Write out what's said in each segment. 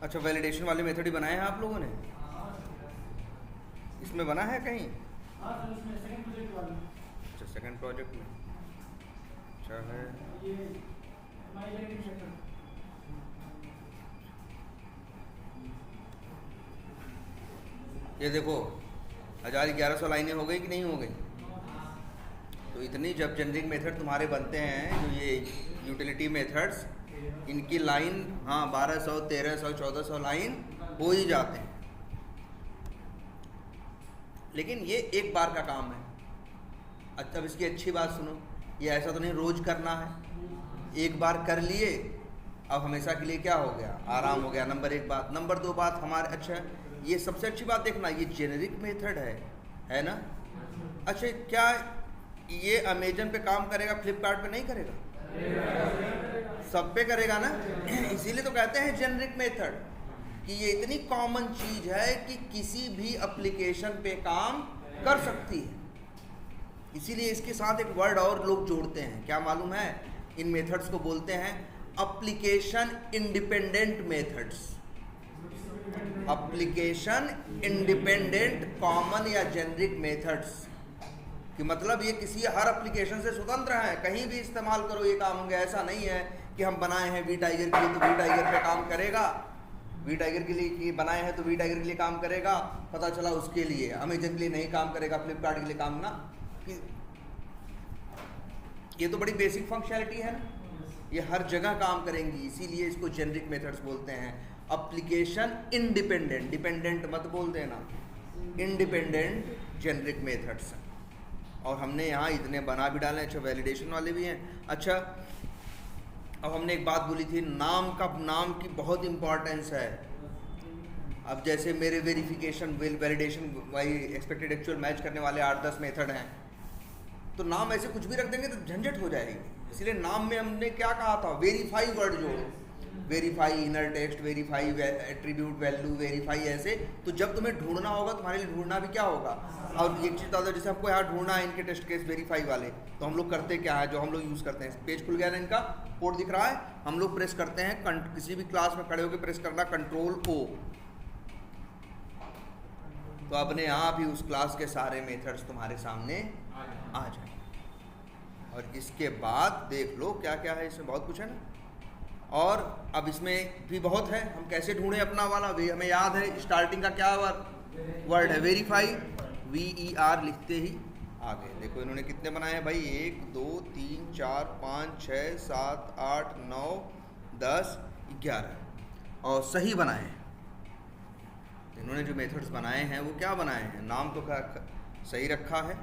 अच्छा, वैलिडेशन वाले मेथड ही बनाए हैं आप लोगों ने? इसमें बना है कहीं? अच्छा, सेकंड प्रोजेक्ट में। अच्छा है। ये देखो 1100 लाइनें हो गई कि नहीं हो गई? तो इतनी जब जेनरिक मेथड तुम्हारे बनते हैं, जो ये यूटिलिटी मेथड्स, इनकी लाइन, हाँ 1200, 1300, 1400 लाइन हो ही जाते हैं। लेकिन ये एक बार का काम है। अच्छा, अब इसकी अच्छी बात सुनो, ये ऐसा तो नहीं रोज करना है। एक बार कर लिए, अब हमेशा के लिए क्या हो गया, आराम हो गया। नंबर एक बात। नंबर दो बात हमारे, अच्छा ये सबसे अच्छी बात देखना, ये जेनेरिक मेथड है ना? अच्छा, क्या ये अमेजन पे काम करेगा, फ्लिपकार्ट पे नहीं करेगा? सब पे करेगा ना। इसीलिए तो कहते हैं जेनेरिक मेथड, कि ये इतनी कॉमन चीज है कि किसी भी एप्लीकेशन पे काम कर सकती है। इसीलिए इसके साथ एक वर्ड और लोग जोड़ते हैं, क्या मालूम है? इन मेथड्स को बोलते हैं application independent methods. Application independent common या जेनरिक मेथड्स, कि मतलब ये किसी हर एप्लीकेशन से स्वतंत्र है, कहीं भी इस्तेमाल करो ये काम होंगे। ऐसा नहीं है कि हम बनाए हैं वी टाइगर के लिए तो वी टाइगर पे काम करेगा, वी टाइगर के लिए कि बनाए हैं तो वी टाइगर के लिए काम करेगा, पता चला उसके लिए अमेजन के लिए नहीं काम करेगा, फ्लिपकार्ट के लिए काम ना। ये तो बड़ी बेसिक फंक्शनैलिटी है ना, ये हर जगह काम करेंगी। इसीलिए इसको जेनरिक मेथड्स बोलते हैं। एप्लीकेशन इंडिपेंडेंट, डिपेंडेंट मत बोल देना, इंडिपेंडेंट जेनरिक मेथड्स। और हमने यहाँ इतने बना भी डाले। अच्छा, वैलिडेशन वाले भी हैं। अच्छा, अब हमने एक बात बोली थी, नाम की बहुत इंपॉर्टेंस है। अब जैसे मेरे वेरिफिकेशन, वैलिडेशन, वही एक्सपेक्टेड एक्चुअल मैच करने वाले 8-10 मेथड हैं, तो नाम ऐसे कुछ भी रख देंगे तो झंझट हो जाएगी। इसलिए नाम में हमने क्या कहा था, वेरीफाई वर्ड जोड़ो, verify inner text, verify attribute value, verify ऐसे। तो जब तुम्हें ढूंढना होगा, तुम्हारे लिए ढूंढना भी क्या होगा। और एक चीज़ बता दो, जैसे आपको यहाँ ढूंढना है इनके टेस्ट केस वेरीफाई वाले, तो हम लोग करते क्या है, जो हम लोग यूज़ करते हैं, पेज खुल गया ना, इनका कोड दिख रहा है, हम लोग प्रेस करते हैं, किसी भी क्लास में खड़े होकर प्रेस करना Ctrl+O, तो अपने आप ही उस क्लास के सारे मेथड्स तुम्हारे सामने आ जाए। और इसके बाद देख लो क्या क्या है, इसमें बहुत कुछ है ना। और अब इसमें भी बहुत है, हम कैसे ढूंढें अपना वाला, वे हमें याद है। स्टार्टिंग का क्या वर्ड है, वेरीफाई, VER लिखते ही आ गए। देखो इन्होंने कितने बनाए हैं भाई, 1 2 3 4 5 6 7 8 9 10 11, और सही बनाए हैं इन्होंने। जो मेथड्स बनाए हैं वो क्या बनाए हैं, नाम तो सही रखा है,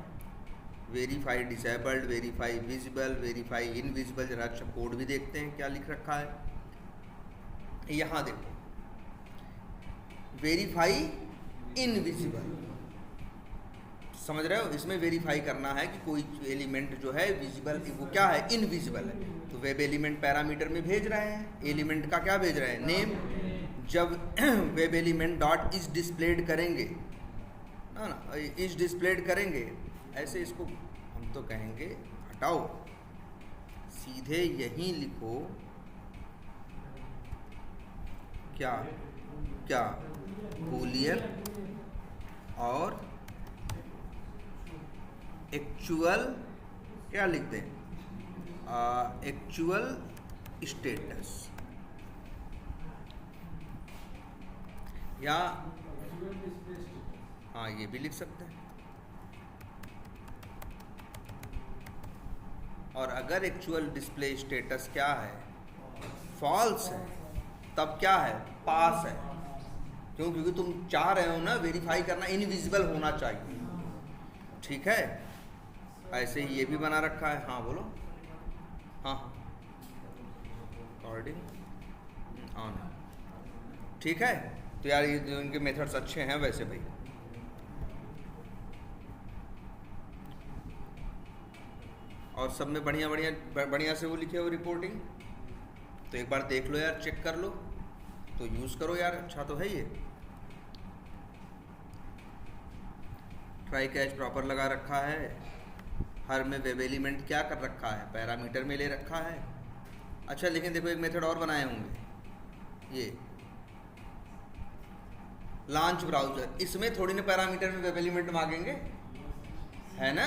verify disabled, verify visible, verify invisible. जरा अच्छा कोड भी देखते हैं क्या लिख रखा है। यहाँ देखो, वेरीफाई इनविजिबल, समझ रहे हो? इसमें वेरीफाई करना है कि कोई एलिमेंट जो है विजिबल, वो क्या है, इनविजिबल है। तो वेब एलिमेंट पैरामीटर में भेज रहे हैं, एलिमेंट का क्या भेज रहे हैं, नेम। जब web element dot is displayed करेंगे ना, इज डिस्प्लेड करेंगे, ऐसे इसको हम तो कहेंगे हटाओ, सीधे यहीं लिखो क्या क्या बूलियन और एक्चुअल, क्या लिखते हैं, एक्चुअल स्टेटस, या हाँ ये भी लिख सकते हैं। और अगर एक्चुअल डिस्प्ले स्टेटस क्या है, फॉल्स है, तब क्या है, पास है। क्यों? क्योंकि तुम चाह रहे हो ना वेरीफाई करना इनविजिबल होना चाहिए, ठीक है। ऐसे ही ये भी बना रखा है। हाँ बोलो। हाँ रिकॉर्डिंग ऑन, ठीक है। तो यार ये जो इनके मेथड्स अच्छे हैं वैसे भाई। और सब में बढ़िया बढ़िया बढ़िया से वो लिखे हो रिपोर्टिंग, तो एक बार देख लो यार, चेक कर लो, तो यूज़ करो यार, अच्छा तो है ये। ट्राई कैच प्रॉपर लगा रखा है, हर में वेब एलिमेंट क्या कर रखा है, पैरामीटर में ले रखा है। अच्छा लेकिन देखो एक मेथड और बनाए होंगे, ये लॉन्च ब्राउजर, इसमें थोड़ी ना पैरामीटर में वेब एलिमेंट मांगेंगे, है ना।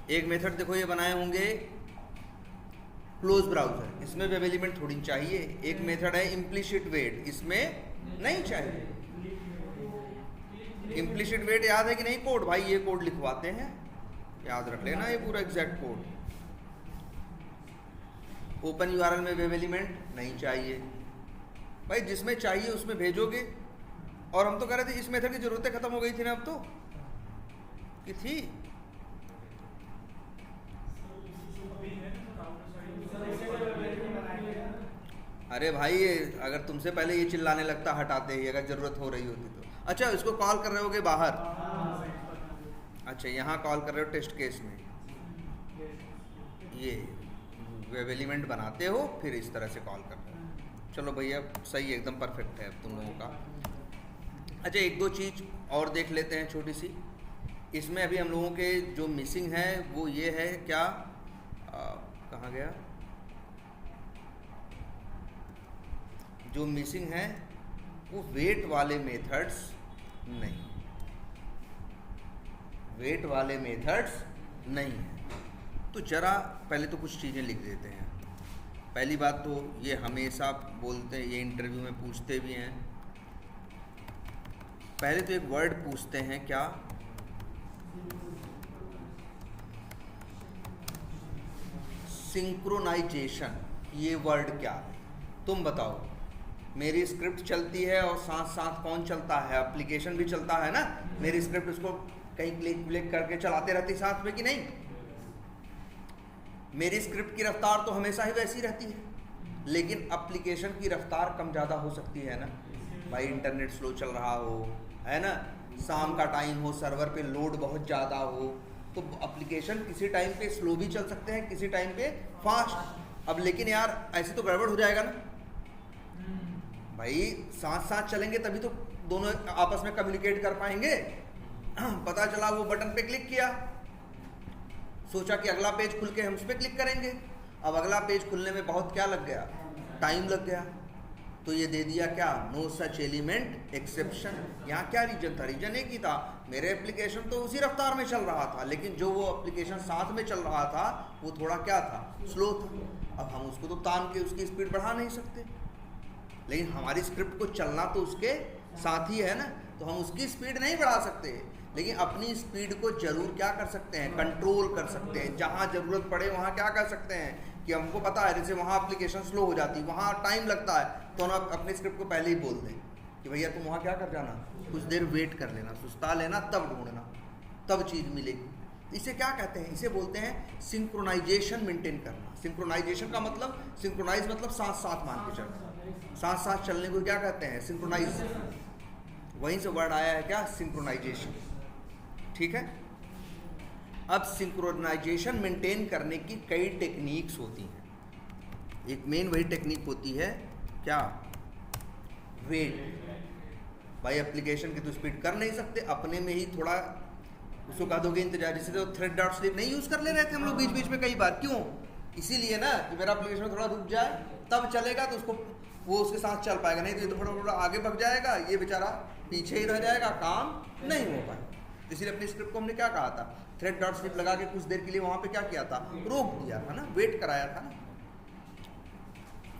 एक मेथड देखो ये बनाए होंगे क्लोज ब्राउजर, इसमें वेब एलिमेंट थोड़ी चाहिए। एक मेथड है इम्प्लिसिट वेट, इसमें नहीं चाहिए। इम्प्लिसिट वेट याद है कि नहीं कोड, भाई ये कोड लिखवाते हैं, याद रख लेना ये पूरा एग्जैक्ट कोड। ओपन यूआरएल में वेब एलिमेंट नहीं चाहिए भाई, जिसमें चाहिए उसमें भेजोगे। और हम तो कह रहे थे इस मेथड की जरूरतें खत्म हो गई थी ना, अब तो कि थी। अरे भाई अगर तुमसे पहले ये चिल्लाने लगता हटाते ही, अगर जरूरत हो रही होती तो। अच्छा इसको कॉल कर रहे होगे बाहर, अच्छा यहाँ कॉल कर रहे हो टेस्ट केस में, ये वेब एलिमेंट बनाते हो फिर इस तरह से कॉल कर रहे हो। चलो भैया सही है, एकदम परफेक्ट है तुम लोगों का। अच्छा एक दो चीज़ और देख लेते हैं छोटी सी। इसमें अभी हम लोगों के जो मिसिंग है वो ये है, क्या कहाँ गया, जो मिसिंग है वो वेट वाले मेथड्स नहीं, वेट वाले मेथड्स नहीं है। तो जरा पहले तो कुछ चीज़ें लिख देते हैं। पहली बात तो ये हमेशा बोलते हैं, ये इंटरव्यू में पूछते भी हैं। पहले तो एक वर्ड पूछते हैं, क्या सिंक्रोनाइजेशन, ये वर्ड क्या है तुम बताओ। मेरी स्क्रिप्ट चलती है और साथ साथ कौन चलता है, एप्लीकेशन भी चलता है ना। मेरी स्क्रिप्ट उसको कहीं क्लिक क्लिक करके चलाते रहती साथ में कि नहीं। मेरी स्क्रिप्ट की रफ्तार तो हमेशा ही वैसी रहती है, लेकिन एप्लीकेशन की रफ्तार कम ज़्यादा हो सकती है ना भाई। इंटरनेट स्लो चल रहा हो, है ना, शाम का टाइम हो, सर्वर पे लोड बहुत ज़्यादा हो, तो एप्लीकेशन किसी टाइम पे स्लो भी चल सकते हैं, किसी टाइम पे फास्ट। अब लेकिन यार ऐसे तो गड़बड़ हो जाएगा ना भाई, साथ साथ चलेंगे तभी तो दोनों आपस में कम्युनिकेट कर पाएंगे। पता चला वो बटन पे क्लिक किया, सोचा कि अगला पेज खुल के हम उस पर क्लिक करेंगे, अब अगला पेज खुलने में बहुत क्या लग गया, टाइम लग गया। तो ये दे दिया क्या, नो सच एलिमेंट एक्सेप्शन। यहाँ क्या रीजन था, रीजन एक ही था, मेरे एप्लीकेशन तो उसी रफ्तार में चल रहा था, लेकिन जो वो एप्लीकेशन साथ में चल रहा था वो थोड़ा क्या था, स्लो था। अब हम उसको तो तान के उसकी स्पीड बढ़ा नहीं सकते, लेकिन हमारी स्क्रिप्ट को चलना तो उसके साथ ही है ना, तो हम उसकी स्पीड नहीं बढ़ा सकते, लेकिन अपनी स्पीड को जरूर क्या कर सकते हैं, कंट्रोल कर सकते हैं। जहाँ ज़रूरत पड़े वहाँ क्या कर सकते हैं कि हमको पता है जैसे वहाँ एप्लीकेशन स्लो हो जाती है, वहाँ टाइम लगता है, तो हम अपनी स्क्रिप्ट को पहले ही बोल दें कि भैया तुम वहाँ क्या कर जाना, कुछ देर वेट कर लेना, सुस्ता लेना, तब ढूंढना, तब चीज़ मिलेगी। इसे क्या कहते हैं, इसे बोलते हैं सिंक्रोनाइजेशन मेंटेन करना। सिंक्रोनाइजेशन का मतलब, सिंक्रोनाइज मतलब साथ साथ मान के चलना, साथ साथ चलने को क्या कहते हैं, सिंक्रोनाइज। वहीं से वर्ड आया है क्या, सिंक्रोनाइजेशन। ठीक है। अब सिंक्रोनाइजेशन मेंटेन करने की कई टेक्निक्स होती हैं। एक मेन वही टेक्निक होती है क्या, वेट। भाई एप्लीकेशन की तो स्पीड कर नहीं सकते, अपने में ही थोड़ा उसको कह दोगे इंतजार। जैसे तो थ्रेड डॉट स्लीप नहीं यूज़ कर ले रहे थे हम लोग बीच बीच में कई बार, क्यों, इसीलिए ना कि मेरा एप्लीकेशन थोड़ा रुक जाए तब चलेगा, तो उसको वो उसके साथ चल पाएगा, नहीं तो ये तो थोड़ा थोड़ा आगे बढ़ जाएगा, ये बेचारा पीछे ही रह जाएगा, काम नहीं हो पाएगा। इसीलिए अपनी स्क्रिप्ट को हमने क्या कहा था, थ्रेड डॉट स्लिप लगा के कुछ देर के लिए वहाँ पे क्या किया था, रोक दिया था ना, वेट कराया था ना।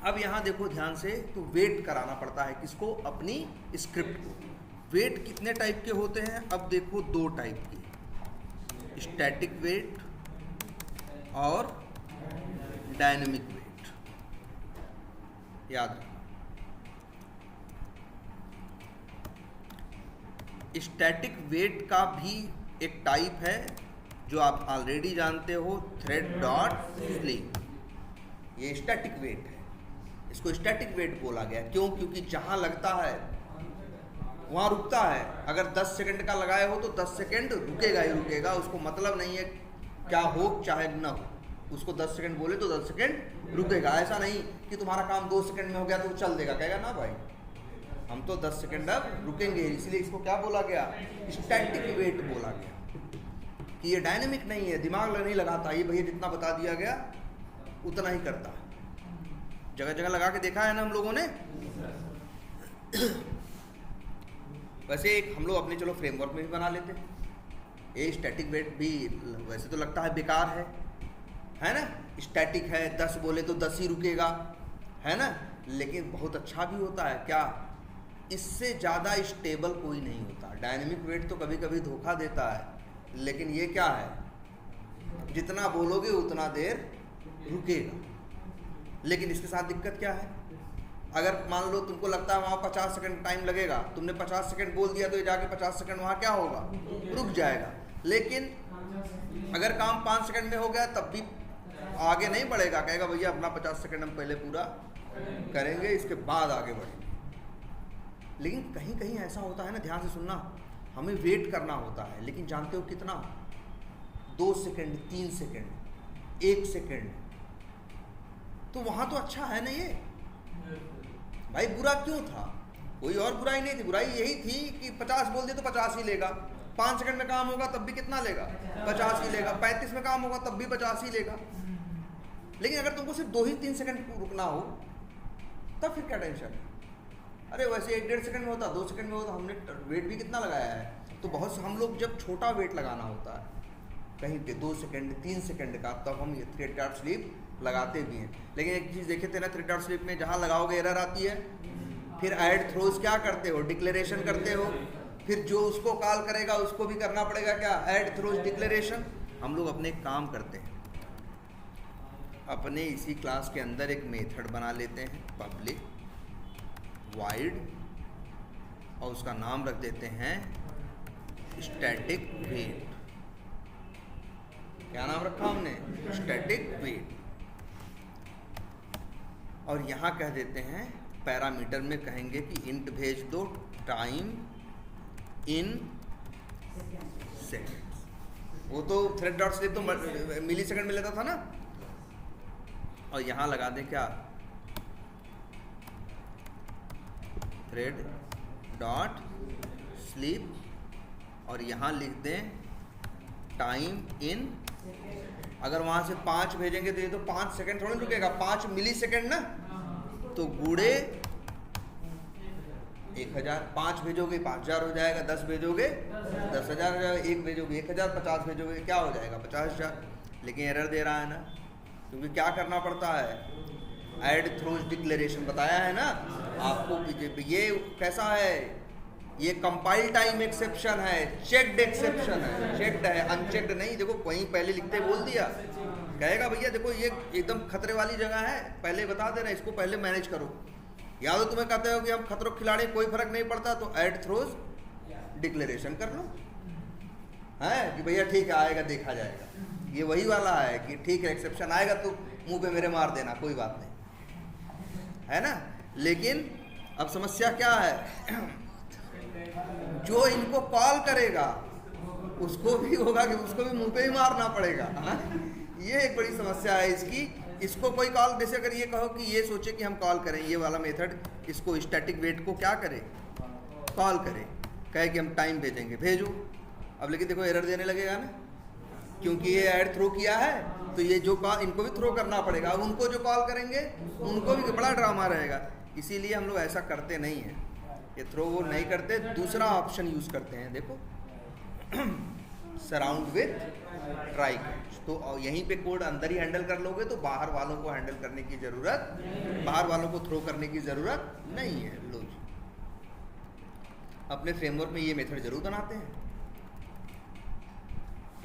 अब यहाँ देखो ध्यान से, तो वेट कराना पड़ता है किसको, अपनी स्क्रिप्ट को। वेट कितने टाइप के होते हैं, अब देखो दो टाइप के, स्टैटिक वेट और डायनेमिक वेट, याद रखना। स्टैटिक वेट का भी एक टाइप है जो आप ऑलरेडी जानते हो, थ्रेड डॉट स्लीप। ये स्टैटिक वेट है, इसको स्टैटिक वेट बोला गया क्यों, क्योंकि जहां लगता है वहां रुकता है। अगर 10 सेकंड का लगाए हो तो 10 सेकंड रुकेगा ही रुकेगा, उसको मतलब नहीं है क्या हो चाहे न हो, उसको 10 सेकंड बोले तो 10 सेकंड रुकेगा। ऐसा नहीं कि तुम्हारा काम 2 सेकंड में हो गया तो वो चल देगा, कहेगा ना भाई हम तो 10 सेकंड अब रुकेंगे। इसलिए इसको क्या बोला गया, स्टैटिक वेट बोला गया कि ये डायनेमिक नहीं है, दिमाग नहीं लगाता, ये भैया जितना बता दिया गया उतना ही करता है। जगह जगह लगा के देखा है ना हम लोगों ने। वैसे एक हम लोग अपने चलो फ्रेमवर्क में भी बना लेते हैं। ये स्टैटिक वेट भी वैसे तो लगता है बेकार है ना, स्टैटिक है, 10 बोले तो 10 ही रुकेगा, है ना, लेकिन बहुत अच्छा भी होता है। क्या, इससे ज़्यादा स्टेबल कोई नहीं होता। डायनेमिक वेट तो कभी कभी धोखा देता है, लेकिन ये क्या है, जितना बोलोगे उतना देर रुकेगा। लेकिन इसके साथ दिक्कत क्या है, अगर मान लो तुमको लगता है वहाँ 50 सेकंड टाइम लगेगा, तुमने 50 सेकंड बोल दिया तो ये जाके 50 सेकंड वहाँ क्या होगा, रुक जाएगा। लेकिन अगर काम 5 सेकंड में हो गया तब भी आगे नहीं बढ़ेगा, कहेगा भैया अपना 50 सेकंड हम पहले पूरा करेंगे, इसके बाद आगे बढ़ेंगे। लेकिन कहीं कहीं ऐसा होता है ना, ध्यान से सुनना, हमें वेट करना होता है, लेकिन जानते हो कितना, 2 सेकंड, 3 सेकंड, 1 सेकंड, तो वहाँ तो अच्छा है ना ये भाई। बुरा क्यों था, कोई और बुराई नहीं थी, बुराई यही थी कि 50 बोल दिए तो 50 ही लेगा, 5 सेकंड में काम होगा तब भी कितना लेगा, 50 ही लेगा, 35 में काम होगा तब भी 50 ही लेगा। लेकिन अगर तुमको सिर्फ 2 ही 3 सेकंड रुकना हो तब फिर क्या टेंशन है। अरे वैसे 1-1.5 सेकंड में होता, 2 सेकंड में होता, हमने वेट भी कितना लगाया है। तो बहुत हम लोग जब छोटा वेट लगाना होता है कहीं पे 2 सेकंड 3 सेकंड का, तब हम ये थ्रेड डॉट स्लिप लगाते भी हैं। लेकिन एक चीज़ देखे थे ना, थ्रेड डॉट स्लिप में जहाँ लगाओगे एरर आती है, फिर ऐड थ्रोज क्या करते हो, डिक्लेरेशन करते हो, फिर जो उसको कॉल करेगा उसको भी करना पड़ेगा क्या, ऐड थ्रोज डिक्लेरेशन। हम लोग अपने काम करते हैं, अपने इसी क्लास के अंदर एक मेथड बना लेते हैं पब्लिक वाइड, और उसका नाम रख देते हैं स्टैटिक वेट। क्या नाम रखा हमने, स्टैटिक वेट। और यहाँ कह देते हैं पैरामीटर में कहेंगे कि इंट भेज दो टाइम इन सेकेंड्स। वो तो थ्रेड डॉट स्लिप तो मिली सेकंड में लेता था ना, और यहाँ लगा दें क्या, थ्रेड डॉट स्लिप, और यहाँ लिख दें टाइम इन। अगर वहाँ से 5 भेजेंगे तो ये तो 5 सेकंड थोड़ी रुकेगा, 5 मिली सेकंड ना, तो गुड़े 1000, 5 भेजोगे 5000 हो जाएगा, 10 भेजोगे 10,000 हो जाएगा, 1 भेजोगे 1000, 50 भेजोगे क्या हो जाएगा 50,000। लेकिन एरर दे रहा है ना, क्योंकि क्या करना पड़ता है, ऐड थ्रोज डिक्लेरेशन बताया है ना आपको। ये कैसा है, ये कंपाइल टाइम एक्सेप्शन है, चेक्ड एक्सेप्शन है, चेक्ड है, अनचेक्ड नहीं। देखो कहीं पहले लिखते बोल दिया, कहेगा भैया देखो ये एकदम खतरे वाली जगह है, पहले बता देना, इसको पहले मैनेज करो। या तो तुम्हें कहते हो कि हम खतरों खिलाड़ी, कोई फर्क नहीं पड़ता, तो ऐड थ्रोज डिक्लेरेशन कर लो, है कि भैया ठीक है आएगा देखा जाएगा। ये वही वाला है कि ठीक है एक्सेप्शन आएगा तो मुंह पे मेरे मार देना, कोई बात नहीं, है ना। लेकिन अब समस्या क्या है, जो इनको कॉल करेगा उसको भी होगा कि उसको भी मुंह पे ही मारना पड़ेगा, है? ये एक बड़ी समस्या है इसकी। इसको कोई कॉल, जैसे अगर ये कहो कि ये सोचे कि हम कॉल करें ये वाला मेथड, इसको स्टैटिक वेट को क्या करे, कॉल करे, कहे कि हम टाइम भेजेंगे, भेजो। अब लेकिन देखो एरर देने लगेगा ना, क्योंकि ये ऐड थ्रो किया है, तो ये जो कॉल इनको भी थ्रो करना पड़ेगा। अब उनको जो कॉल करेंगे उनको भी बड़ा ड्रामा रहेगा। इसीलिए हम लोग ऐसा करते नहीं हैं, ये थ्रो वो नहीं करते, दूसरा ऑप्शन यूज़ करते हैं। देखो सराउंड विथ ट्राई कैच, तो यहीं पे कोड अंदर ही हैंडल कर लोगे, तो बाहर वालों को हैंडल करने की ज़रूरत, बाहर वालों को थ्रो करने की ज़रूरत नहीं है। लो जी, अपने फ्रेमवर्क में ये मेथड जरूर बनाते हैं।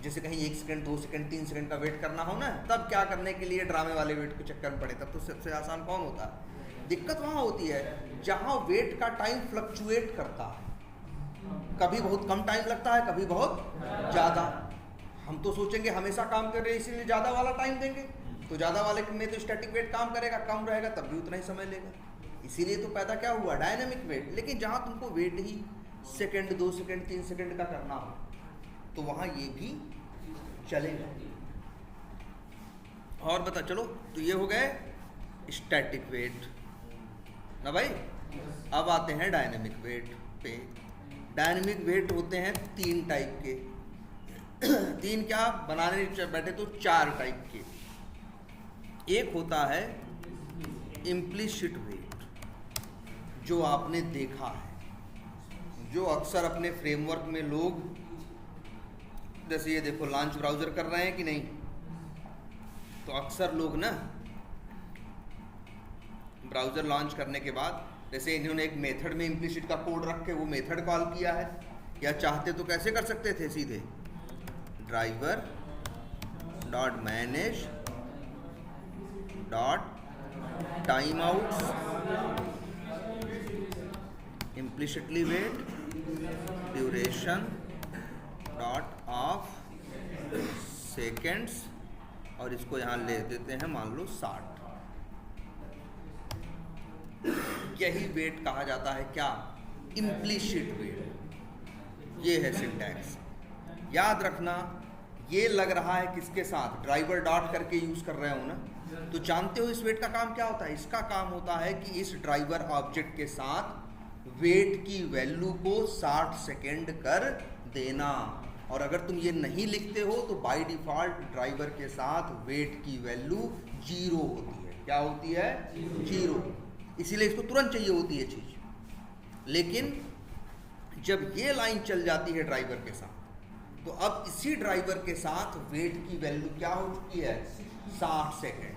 जैसे कहीं 1 सेकंड 2 सेकंड 3 सेकंड का वेट करना हो ना, तब क्या करने के लिए ड्रामे वाले वेट को चक्कर में पड़े, तब तो सबसे आसान कौन होता है। दिक्कत वहाँ होती है जहाँ वेट का टाइम फ्लक्चुएट करता है, कभी बहुत कम टाइम लगता है, कभी बहुत ज़्यादा। हम तो सोचेंगे हमेशा काम कर रहे हैं इसीलिए ज़्यादा वाला टाइम देंगे, तो ज़्यादा वाले में तो स्टैटिक वेट काम करेगा, कम रहेगा तब भी उतना ही समय लेगा। इसीलिए तो पैदा क्या हुआ, डायनामिक वेट। लेकिन जहाँ तुमको वेट ही सेकंड 2 सेकंड 3 सेकंड का करना हो, तो वहाँ ये भी चलेगा। और बता चलो, तो ये हो गए स्टैटिक वेट ना भाई। अब आते हैं डायनेमिक वेट पे। डायनेमिक वेट होते हैं 3 टाइप के। 3 क्या, बनाने बैठे तो 4 टाइप के। एक होता है इम्प्लिसिट वेट, जो आपने देखा है, जो अक्सर अपने फ्रेमवर्क में लोग, जैसे ये देखो लॉन्च ब्राउज़र कर रहे हैं कि नहीं, तो अक्सर लोग ना ब्राउज़र लॉन्च करने के बाद जैसे इन्होंने एक मेथड में इम्प्लिसिट का कोड रख के वो मेथड कॉल किया है, या चाहते तो कैसे कर सकते थे, सीधे driver dot manage dot time outs implicitly wait duration dot of seconds, और इसको यहाँ ले देते हैं मान लो 60। यही वेट कहा जाता है क्या, इम्प्लिसिट वेट। ये है सिंटैक्स, याद रखना। ये लग रहा है किसके साथ, ड्राइवर डॉट करके यूज कर रहे हो ना, तो जानते हो इस वेट का काम क्या होता है। इसका काम होता है कि इस ड्राइवर ऑब्जेक्ट के साथ वेट की वैल्यू को 60 सेकेंड कर देना। और अगर तुम ये नहीं लिखते हो तो बाय डिफॉल्ट ड्राइवर के साथ वेट की वैल्यू 0 होती है। क्या होती है, 0। इसीलिए इसको तुरंत चाहिए होती है चीज। लेकिन जब ये लाइन चल जाती है ड्राइवर के साथ, तो अब इसी ड्राइवर के साथ वेट की वैल्यू क्या हो चुकी है, 60 सेकेंड।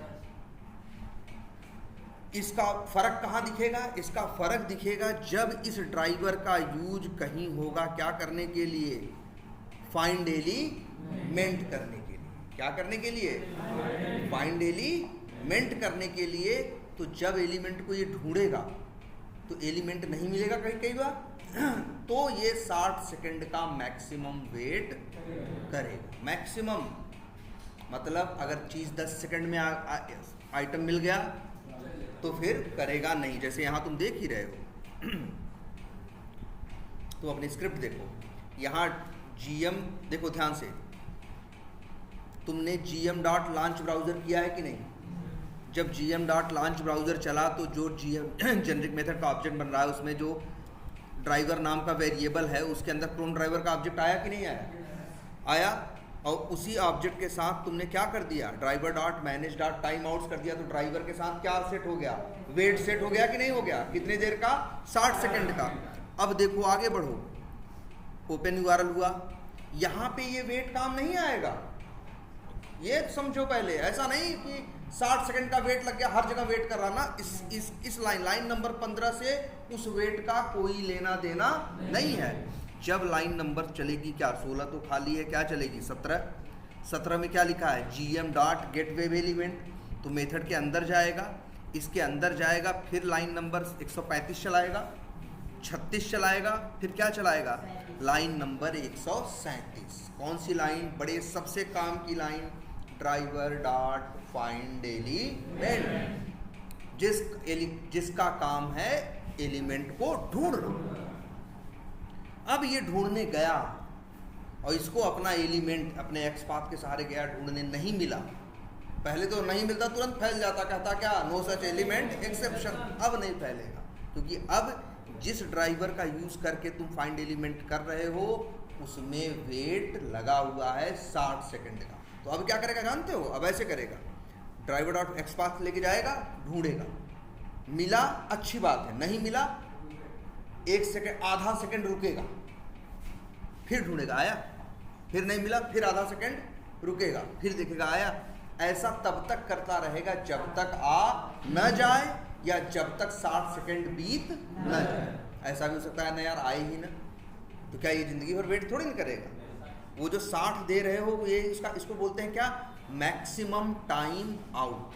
इसका फर्क कहाँ दिखेगा, इसका फर्क दिखेगा जब इस ड्राइवर का यूज कहीं होगा क्या करने के लिए, फाइंड एलिमेंट करने के लिए। क्या करने के लिए, फाइंड एलिमेंट करने के लिए। तो जब एलिमेंट को ये ढूंढेगा तो एलिमेंट नहीं मिलेगा कई बार, तो ये 60 सेकंड का मैक्सिमम वेट करेगा। मैक्सिमम मतलब अगर चीज 10 सेकंड में आइटम मिल गया तो फिर करेगा नहीं। जैसे यहां तुम देख ही रहे हो, तो अपनी स्क्रिप्ट देखो, यहां GM देखो ध्यान से, तुमने GM डॉट लॉन्च ब्राउजर किया है कि नहीं। जब GM डॉट लॉन्च ब्राउजर चला तो जो GM जेनरिक मेथड का ऑब्जेक्ट बन रहा है उसमें जो ड्राइवर नाम का वेरिएबल है उसके अंदर क्रोम ड्राइवर का ऑब्जेक्ट आया कि नहीं आया, आया। और उसी ऑब्जेक्ट के साथ तुमने क्या कर दिया, driver dot manage dot time outs कर दिया। तो ड्राइवर के साथ क्या सेट हो गया, वेट सेट हो गया कि नहीं हो गया, कितने देर का, 60 सेकंड का। अब देखो आगे बढ़ो, ओपन URL हुआ, यहाँ पे ये वेट काम नहीं आएगा। ये समझो पहले, ऐसा नहीं कि 60 सेकंड का वेट लग गया, हर जगह वेट कर रहा ना। इस लाइन नंबर 15 से उस वेट का कोई लेना देना नहीं है। जब लाइन नंबर चलेगी, क्या 16 तो खाली है, क्या चलेगी 17 में क्या लिखा है, GM dot gate web element. तो मेथड के अंदर जाएगा, इसके अंदर जाएगा, फिर लाइन नंबर 135 चलाएगा, 36 चलाएगा, फिर क्या चलाएगा, लाइन नंबर 137। कौन सी लाइन, बड़े सबसे काम की line, driver dot find element, जिसका काम है एलिमेंट को ढूंढना। अब ये ढूंढने गया और इसको अपना एलिमेंट अपने एक्स पाथ के सहारे गया ढूंढने, नहीं मिला। पहले तो नहीं मिलता, तुरंत फैल जाता, कहता क्या, नो सच एलिमेंट एक्सेप्शन। अब नहीं फैलेगा, क्योंकि अब जिस ड्राइवर का यूज करके तुम फाइंड एलिमेंट कर रहे हो उसमें वेट लगा हुआ है 60 सेकंड का। तो अब क्या करेगा जानते हो, अब ऐसे करेगा, ड्राइवर डॉट एक्स पाथ लेके जाएगा, ढूंढेगा, मिला अच्छी बात है, नहीं मिला 1 सेकंड, आधा सेकंड रुकेगा, फिर ढूंढेगा, आया, फिर नहीं मिला, फिर आधा सेकंड रुकेगा, फिर देखेगा आया। ऐसा तब तक करता रहेगा जब तक आ न जाए या जब तक 60 सेकंड बीत न जाए। ऐसा भी हो सकता है ना यार, आए ही ना, तो क्या ये जिंदगी भर वेट थोड़ी नहीं करेगा। वो जो 60 दे रहे हो ये इसको बोलते हैं क्या, मैक्सिमम टाइम आउट।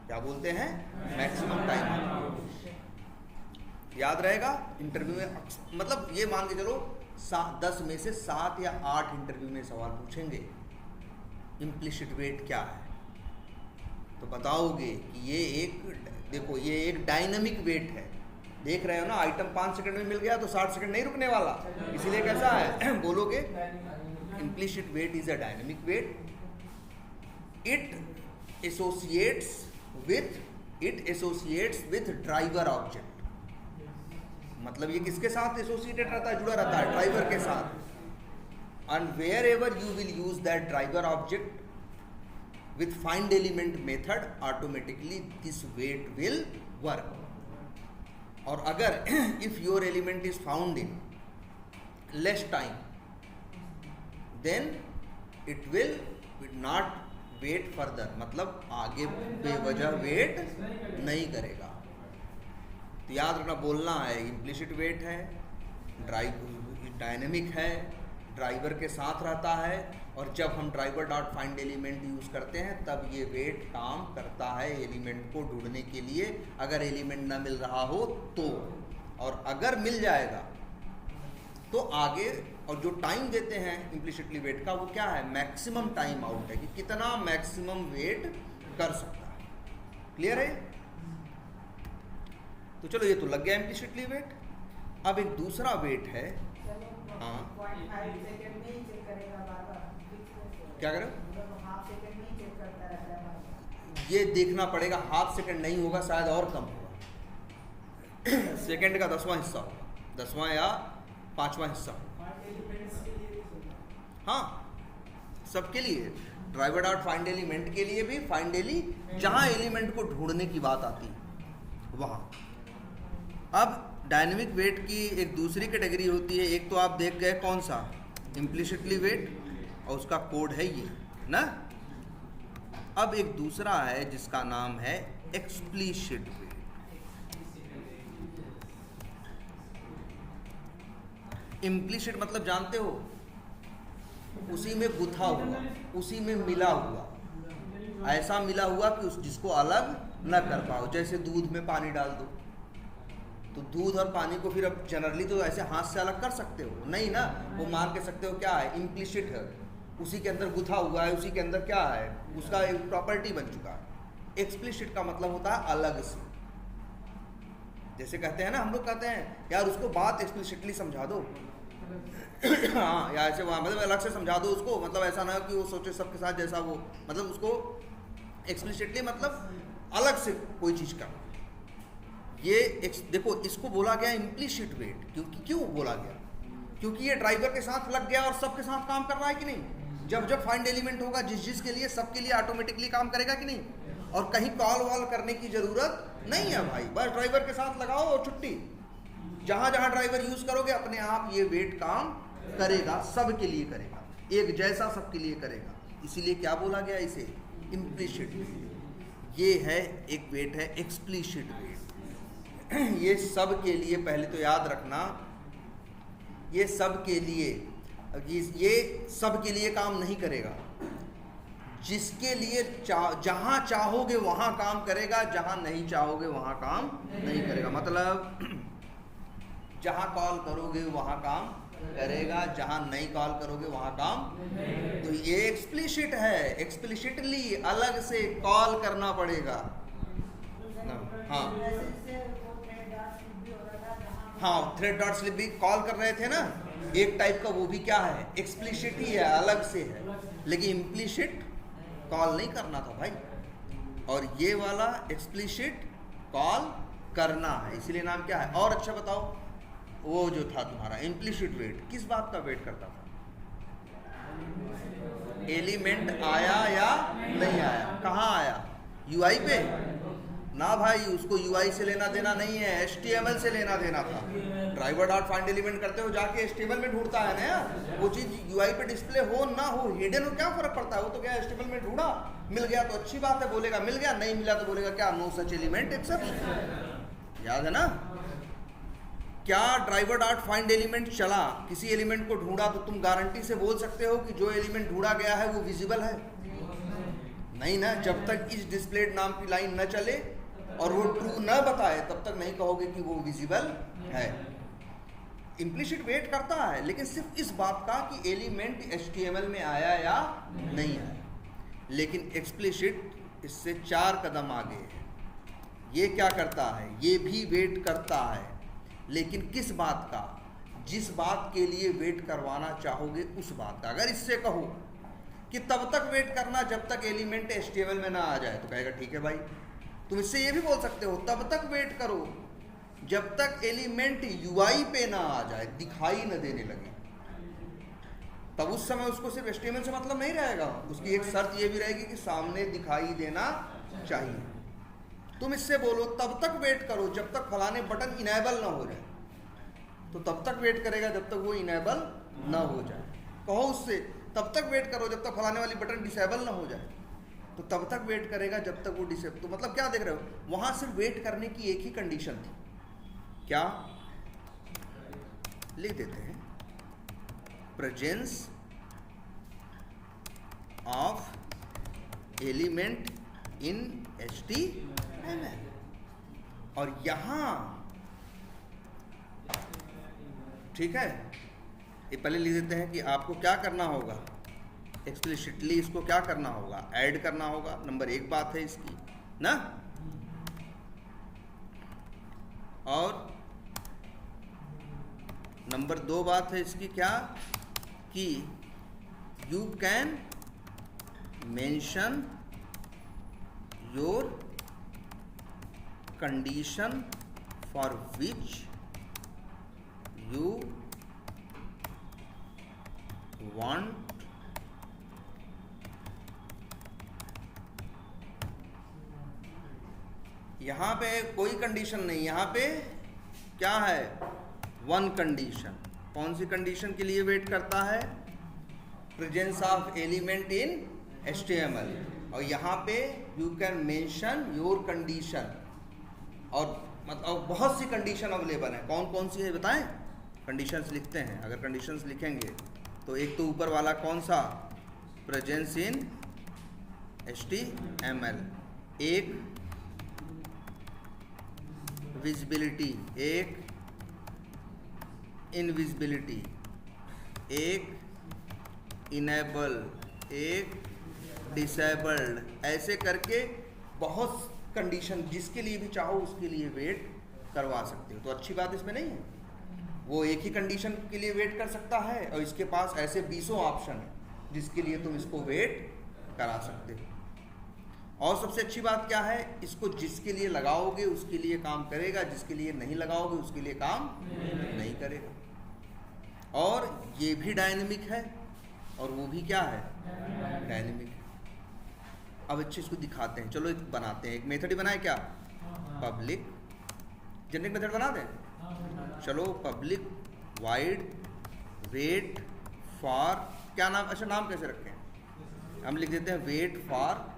क्या बोलते हैं, मैक्सिमम टाइम आउट। याद रहेगा इंटरव्यू में, मतलब ये मान के चलो 10 में से 7 या 8 इंटरव्यू में सवाल पूछेंगे इम्प्लिसिट वेट क्या है, तो बताओगे कि ये एक, देखो ये एक डायनामिक वेट है। देख रहे हो ना, आइटम 5 सेकंड में मिल गया तो 60 सेकंड नहीं रुकने वाला, इसीलिए कैसा है बोलोगे, implicit wait is a dynamic wait. It associates with driver object. मतलब ये किसके साथ एसोसिएटेड रहता है, जुड़ा रहता है, ड्राइवर के साथ। And wherever you will use that driver object with find element method, automatically this weight will work. और अगर if your element is found in less time, then it will not wait further, मतलब आगे बेवजह wait नहीं करेगा। तो याद रखना, बोलना है इम्प्लिसिट वेट है, डायनेमिक है, ड्राइवर के साथ रहता है, और जब हम driver dot find element use करते हैं तब ये वेट काम करता है एलिमेंट को ढूंढने के लिए, अगर एलिमेंट ना मिल रहा हो तो, और अगर मिल जाएगा तो आगे। और जो टाइम देते हैं इम्प्लिसिटली वेट का, वो क्या है, मैक्सिमम टाइम आउट है, कि कितना मैक्सिमम वेट कर सकता है। क्लियर है? तो चलो ये तो लग गया इम्प्लिसिटली वेट। अब एक दूसरा वेट है, हाँ क्या करें, ये देखना पड़ेगा, हाफ सेकंड नहीं होगा, शायद और कम होगा। सेकंड का 10वां हिस्सा होगा, 10वां या 5वां हिस्सा। हाँ, सबके लिए, ड्राइवर डॉट फाइंड एलिमेंट के लिए भी, फाइंड एली जहां एलिमेंट को ढूंढने की बात आती है वहां। अब डायनेमिक वेट की एक दूसरी कैटेगरी होती है, एक तो आप देख गए कौन सा, इम्प्लिसिटली वेट, और उसका कोड है ये ना। अब एक दूसरा है जिसका नाम है एक्सप्लिसिट वेट। इम्प्लिसिट मतलब जानते हो, उसी में गुथा हुआ, उसी में मिला हुआ, ऐसा मिला हुआ कि उस जिसको अलग न कर पाओ। जैसे दूध में पानी डाल दो, तो दूध और पानी को फिर अब जनरली तो ऐसे हाथ से अलग कर सकते हो नहीं ना, वो मान के सकते हो क्या है, इम्प्लिसिट है, उसी के अंदर गुथा हुआ है, उसी के अंदर क्या है, उसका एक प्रॉपर्टी बन चुका है। एक्सप्लिसिट का मतलब होता है अलग से। जैसे कहते हैं ना, हम लोग कहते हैं यार उसको बात एक्सप्लिसिटली समझा दो हाँ, या ऐसे वहाँ मतलब अलग से समझा दो उसको, मतलब ऐसा ना कि वो सोचे सबके साथ जैसा वो, मतलब उसको एक्सप्लिसिटली मतलब अलग से कोई चीज़ का। ये देखो, इसको बोला गया इम्प्लिसिट वेट, क्योंकि क्यों बोला गया, क्योंकि ये ड्राइवर के साथ लग गया और सबके साथ काम कर रहा है कि नहीं। जब जब फाइंड एलिमेंट होगा जिसके लिए, सबके लिए ऑटोमेटिकली काम करेगा कि नहीं, और कहीं कॉल वॉल करने की जरूरत नहीं है भाई, बस ड्राइवर के साथ लगाओ और छुट्टी। जहां जहां ड्राइवर यूज करोगे अपने आप ये वेट काम करेगा, सबके लिए करेगा, एक जैसा सबके लिए करेगा। इसीलिए क्या बोला गया इसे, इम्प्लिसिट वेट। ये है एक वेट है एक्सप्लिसिट वेट। ये सब के लिए, पहले तो याद रखना, ये सब के लिए, ये सब के लिए काम नहीं करेगा। जिसके लिए जहां चाहोगे वहां काम करेगा, जहां नहीं चाहोगे वहां काम नहीं करेगा। मतलब जहां कॉल करोगे वहां काम करेगा, जहां नहीं कॉल करोगे वहां काम। तो ये एक्सप्लिसिट है, एक्सप्लिसिटली अलग से कॉल करना पड़ेगा। हाँ हाँ, थ्रेड डॉट स्लिप भी कॉल कर रहे थे ना, एक टाइप का, वो भी क्या है, एक्सप्लिसिट ही है, अलग से है। लेकिन इम्प्लिसिट कॉल नहीं करना था भाई, और ये वाला एक्सप्लिसिट कॉल करना है, इसलिए नाम क्या है। और अच्छा बताओ, वो जो था तुम्हारा इम्प्लिसिट वेट किस बात का वेट करता था, एलिमेंट आया या नहीं आया, कहाँ आया, यूआई पे ना भाई, उसको यूआई से लेना देना नहीं है, एचटीएमएल से लेना देना था। ड्राइवर डॉट फाइंड एलिमेंट करते हो जाके एचटीएमएल में ढूंढता है ना यार, वो चीज यूआई पे डिस्प्ले हो ना हो, हिडन हो, क्या फर्क पड़ता है, वो तो क्या एचटीएमएल में ढूंढा, मिल गया तो अच्छी बात है, बोलेगा मिल गया, नहीं मिला तो बोलेगा क्या, नो सच एलिमेंट एक्सेप्ट। याद है ना, क्या ड्राइवर डॉट फाइंड एलिमेंट चला, किसी एलिमेंट को ढूंढा, तो तुम गारंटी से बोल सकते हो कि जो एलिमेंट ढूंढा गया है वो विजिबल है, नहीं ना। जब तक इस डिस्प्लेड नाम की लाइन न चले और वो ट्रू न बताए तब तक नहीं कहोगे कि वो विजिबल है। इम्प्लिसिट वेट करता है, लेकिन सिर्फ इस बात का कि एलिमेंट HTML में आया या नहीं आया। लेकिन एक्सप्लिसिट इससे 4 कदम आगे है। ये क्या करता है, ये भी वेट करता है, लेकिन किस बात का, जिस बात के लिए वेट करवाना चाहोगे उस बात का। अगर इससे कहो कि तब तक वेट करना जब तक एलिमेंट HTML में ना आ जाए, तो कहेगा ठीक है भाई। तुम इससे ये भी बोल सकते हो, तब तक वेट करो जब तक एलिमेंट UI पे ना आ जाए, दिखाई न देने लगे, तब उस समय उसको सिर्फ HTML से मतलब नहीं रहेगा, उसकी एक शर्त ये भी रहेगी कि सामने दिखाई देना चाहिए। तुम इससे बोलो तब तक वेट करो जब तक फलाने बटन इनेबल ना हो जाए, तो तब तक वेट करेगा जब तक वो इनेबल ना हो जाए। कहो उससे तब तक वेट करो जब तक फलाने वाली बटन डिसेबल ना हो जाए, तो तब तक वेट करेगा जब तक वो डिसेबल। तो मतलब क्या देख रहे हो, वहां सिर्फ वेट करने की एक ही कंडीशन थी, क्या लिख देते हैं, presence of element in HTML। और यहां ठीक है, ये पहले लिख देते हैं कि आपको क्या करना होगा, एक्सप्लिसिटली इसको क्या करना होगा, ऐड करना होगा। नंबर 1 बात है इसकी ना। और नंबर 2 बात है इसकी क्या, कि you can mention your condition for which you want यहां पे कोई कंडीशन नहीं, यहां पे क्या है, 1 कंडीशन। कौन सी कंडीशन के लिए वेट करता है, presence of element in HTML। और यहां पे you can mention your condition, और मतलब बहुत सी कंडीशन अवेलेबल है। कौन कौन सी है बताएं, कंडीशंस लिखते हैं। अगर कंडीशंस लिखेंगे तो एक तो ऊपर वाला कौन सा, प्रेजेंस इन HTML, एक विजिबिलिटी, एक इनविजिबिलिटी, एक इनेबल, एक डिसेबल्ड, ऐसे करके बहुत कंडीशन जिसके लिए भी चाहो उसके लिए वेट करवा सकते हो। तो अच्छी बात इसमें नहीं है, वो एक ही कंडीशन के लिए वेट कर सकता है और इसके पास ऐसे 20 ऑप्शन है जिसके लिए तुम इसको वेट करा सकते हो। और सबसे अच्छी बात क्या है, इसको जिसके लिए लगाओगे उसके लिए काम करेगा, जिसके लिए नहीं लगाओगे उसके लिए काम नहीं करेगा। और ये भी डायनेमिक है और वो भी क्या है, डायनेमिक है। अब अच्छे इसको दिखाते हैं, चलो एक बनाते हैं, एक मेथड ही बनाए क्या, पब्लिक जेनेरिक मेथड बना दें। चलो पब्लिक वाइड वेट फॉर, क्या नाम, अच्छा नाम कैसे रखें, हम लिख देते हैं wait for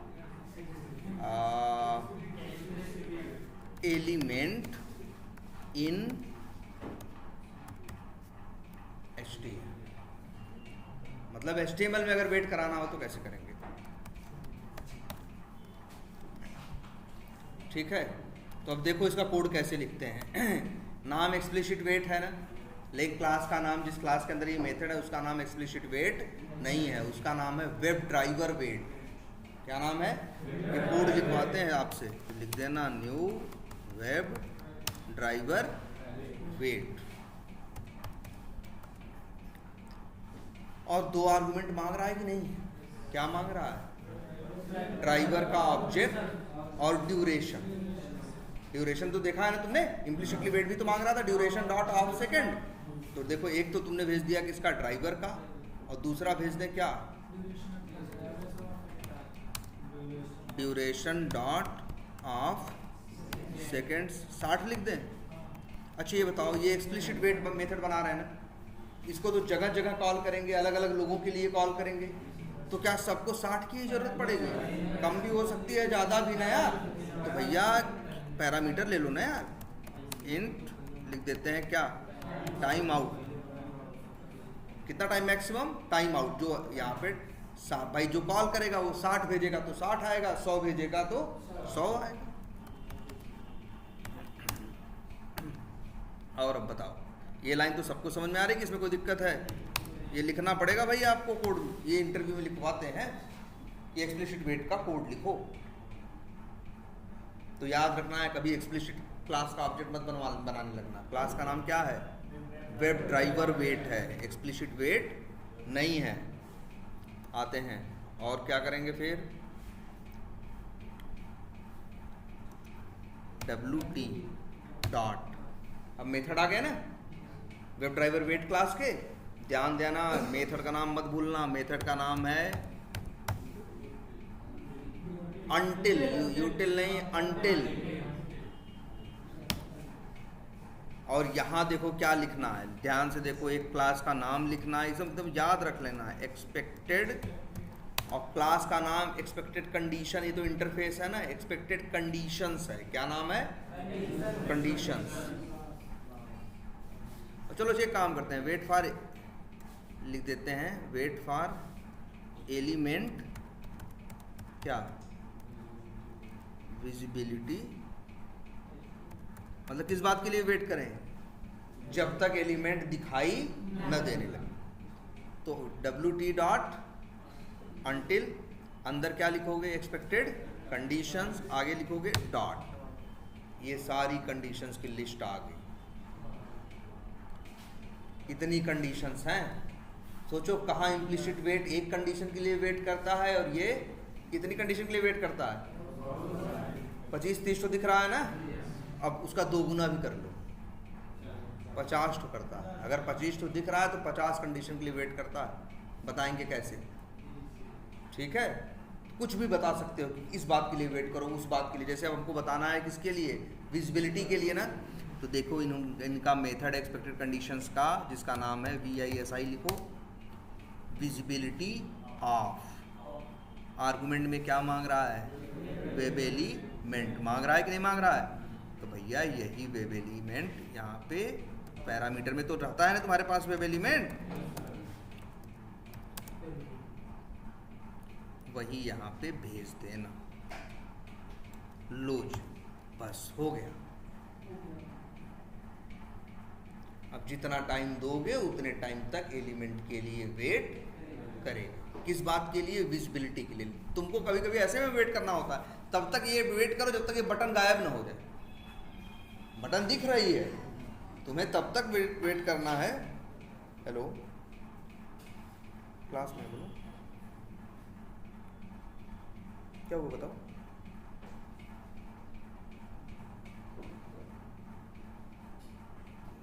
element in HTML। मतलब HTML में अगर वेट कराना हो तो कैसे करेंगे, ठीक है। तो अब देखो इसका कोड कैसे लिखते हैं। नाम एक्सप्लिसिट वेट है ना, लेकिन क्लास का नाम, जिस क्लास के अंदर ये मेथड है उसका नाम एक्सप्लिसिट वेट नहीं है, उसका नाम है वेब ड्राइवर वेट। क्या नाम है, ये कोड लिखवाते हैं आपसे, लिख देना न्यू वेब ड्राइवर वेट। और 2 आर्गुमेंट मांग रहा है कि नहीं, क्या मांग रहा है, ड्राइवर का ऑब्जेक्ट और ड्यूरेशन। ड्यूरेशन तो देखा है ना तुमने, इम्प्लिसिटली वेट भी तो मांग रहा था, ड्यूरेशन डॉट ऑफ सेकेंड। तो देखो एक तो तुमने भेज दिया किसका, ड्राइवर का, और दूसरा भेज दें क्या, ड्यूरेशन डॉट ऑफ सेकेंड्स 60 लिख दें। अच्छा ये बताओ, ये एक्सप्लिसिट वेट मेथड बना रहे हैं ना, इसको तो जगह जगह कॉल करेंगे, अलग अलग लोगों के लिए कॉल करेंगे, तो क्या सबको 60 की जरूरत पड़ेगी, कम भी हो सकती है ज़्यादा भी ना यार। तो भैया पैरामीटर ले लो ना यार, इंट लिख देते हैं क्या, टाइम आउट, कितना टाइम मैक्सिमम, टाइम आउट। जो यहाँ पे भाई जो कॉल करेगा वो 60 भेजेगा तो 60 आएगा, 100 भेजेगा तो 100 आएगा। और अब बताओ, ये लाइन तो सबको समझ में आ रही है कि इसमें कोई दिक्कत है, ये लिखना पड़ेगा भाई आपको कोड, ये इंटरव्यू में लिखवाते हैं कि एक्सप्लिसिट वेट का कोड लिखो। तो याद रखना है, कभी एक्सप्लिसिट क्लास का ऑब्जेक्ट मत बनाने लगना। क्लास का नाम क्या है, वेब ड्राइवर वेट है, एक्सप्लिसिट वेट नहीं है। आते हैं और क्या करेंगे फिर, WT डॉट, अब मेथड आ गया ना वेब ड्राइवर वेट क्लास के। ध्यान देना, मेथड का नाम मत भूलना, मेथड का नाम है अनटिल, यूटिल नहीं, अनटिल। और यहाँ देखो क्या लिखना है, ध्यान से देखो, एक क्लास का नाम लिखना है, सब एकदम याद रख लेना है, एक्सपेक्टेड, और क्लास का नाम एक्सपेक्टेड कंडीशन, ये तो इंटरफेस है ना, एक्सपेक्टेड कंडीशंस है, क्या नाम है, कंडीशंस। चलो ये काम करते हैं, वेट फॉर लिख देते हैं, वेट फॉर एलिमेंट क्या, विजिबिलिटी, मतलब किस बात के लिए वेट करें, जब तक एलिमेंट दिखाई न देने लगे। तो WT डॉट अंटिल, अंदर क्या लिखोगे, एक्सपेक्टेड कंडीशंस, आगे लिखोगे डॉट, ये सारी कंडीशंस की लिस्ट आ गई। इतनी कंडीशंस हैं, सोचो कहाँ इम्प्लिसिट वेट एक कंडीशन के लिए वेट करता है और ये कितनी कंडीशन के लिए वेट करता है, 25-30 तो दिख रहा है ना, अब उसका 2 गुना भी कर लो, 50 तो करता है। अगर 25 तो दिख रहा है तो 50 कंडीशन के लिए वेट करता है। बताएंगे कैसे, ठीक है, कुछ भी बता सकते हो कि इस बात के लिए वेट करो, उस बात के लिए, जैसे अब हमको बताना है किसके लिए, विजिबिलिटी के लिए ना, तो देखो इनका मेथड एक्सपेक्टेड कंडीशंस का, जिसका नाम है VISI, लिखो विजिबिलिटी ऑफ। आर्गुमेंट में क्या मांग रहा है, वेब एलिमेंट मांग रहा है कि नहीं मांग रहा है, तो भैया यही वेब एलिमेंट यहाँ पे पैरामीटर में तो रहता है ना तुम्हारे पास वेब एलिमेंट, वही यहाँ पे भेज देना, लो जी, बस हो गया। अब जितना टाइम दोगे उतने टाइम तक एलिमेंट के लिए वेट करेगा। किस बात के लिए, विजिबिलिटी के लिए। तुमको कभी कभी ऐसे में वेट करना होता है, तब तक ये वेट करो जब तक ये बटन गायब ना हो जाए। बटन दिख रही है तुम्हें, तब तक वेट करना है। हेलो, क्लास में बोलो, क्या वो बताओ,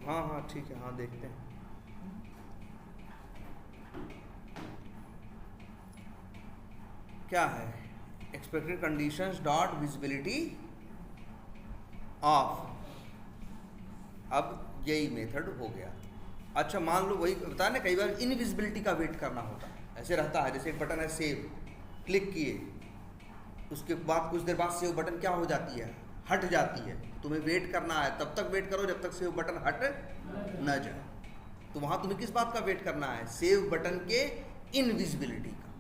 हाँ हाँ ठीक है, हाँ देखते हैं। क्या है, expected conditions dot visibility of. अब यही मेथड हो गया। अच्छा मान लो वही बता ना, कई बार इनविजिबिलिटी का वेट करना होता है, ऐसे रहता है, जैसे एक बटन है सेव, क्लिक किए, उसके बाद कुछ देर बाद सेव बटन क्या हो जाती है, हट जाती है। तुम्हें वेट करना है, तब तक वेट करो जब तक सेव बटन हट न जाए। तो वहां तुम्हें किस बात का वेट करना है, सेव बटन के इनविजिबिलिटी का।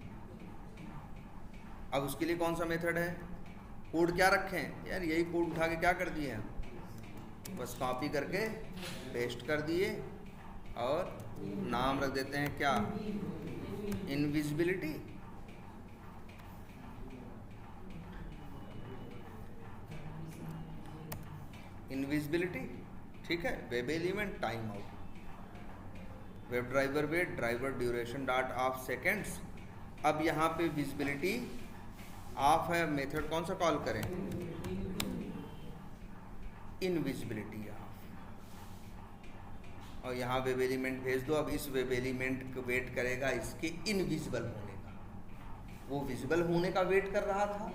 अब उसके लिए कौन सा मेथड है, कोड क्या रखें यार, यही कोड उठा के क्या कर दिए हैं, बस कॉपी करके पेस्ट कर दिए और नाम रख देते हैं क्या, इनविजिबिलिटी। इनविजिबिलिटी, ठीक है। Web element time out, web driver wait, driver duration dot of seconds. अब यहाँ पे विजिबिलिटी ऑफ है, मेथड कौन सा कॉल करें, इनविजिबिलिटी ऑफ, और यहाँ वेब एलिमेंट भेज दो। अब इस वेब एलिमेंट को वेट करेगा इसके इनविजिबल होने का, वो विजिबल होने का वेट कर रहा था,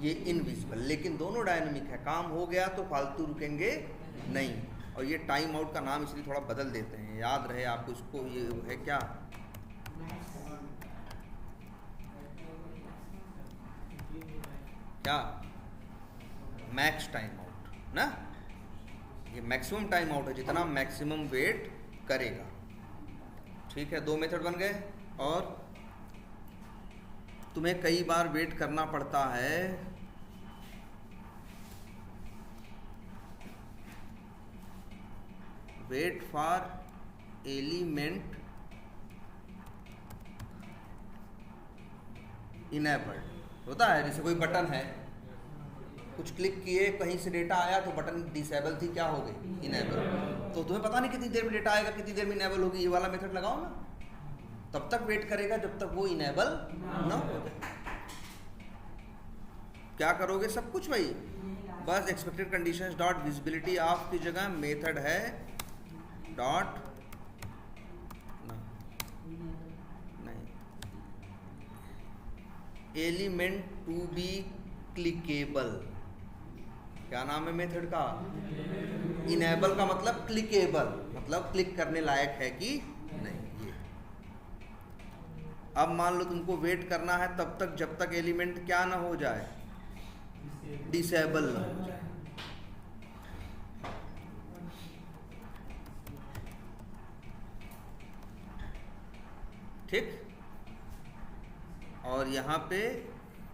ये इनविजिबल, लेकिन दोनों डायनामिक है। काम हो गया तो फालतू रुकेंगे नहीं। और ये टाइम आउट का नाम इसलिए थोड़ा बदल देते हैं, याद रहे आपको इसको, ये है क्या, क्या, मैक्स टाइम आउट ना, ये मैक्सिमम टाइम आउट है, जितना मैक्सिमम वेट करेगा। ठीक है, 2 मेथड बन गए। और तुम्हें कई बार वेट करना पड़ता है, वेट फॉर एलिमेंट इनेबल्ड होता है। जैसे कोई बटन है, कुछ क्लिक किए, कहीं से डेटा आया तो बटन डिसेबल थी, क्या हो गई, इनेबल। तो तुम्हें पता नहीं कितनी देर में डेटा आएगा, कितनी देर में इनेबल होगी, ये वाला मेथड लगाओ ना, तब तक वेट करेगा जब तक वो इनेबल ना हो जाए। क्या करोगे, सब कुछ वही, बस expected conditions dot visibility of की जगह मेथड है डॉट नहीं, एलिमेंट टू बी क्लिकेबल, क्या नाम है मेथड का? इनेबल का मतलब क्लिकेबल, मतलब क्लिक करने लायक है कि नहीं। ये अब मान लो तुमको वेट करना है तब तक जब तक एलिमेंट क्या ना हो जाए, डिसेबल ना हो जाए। ठीक। और यहाँ पे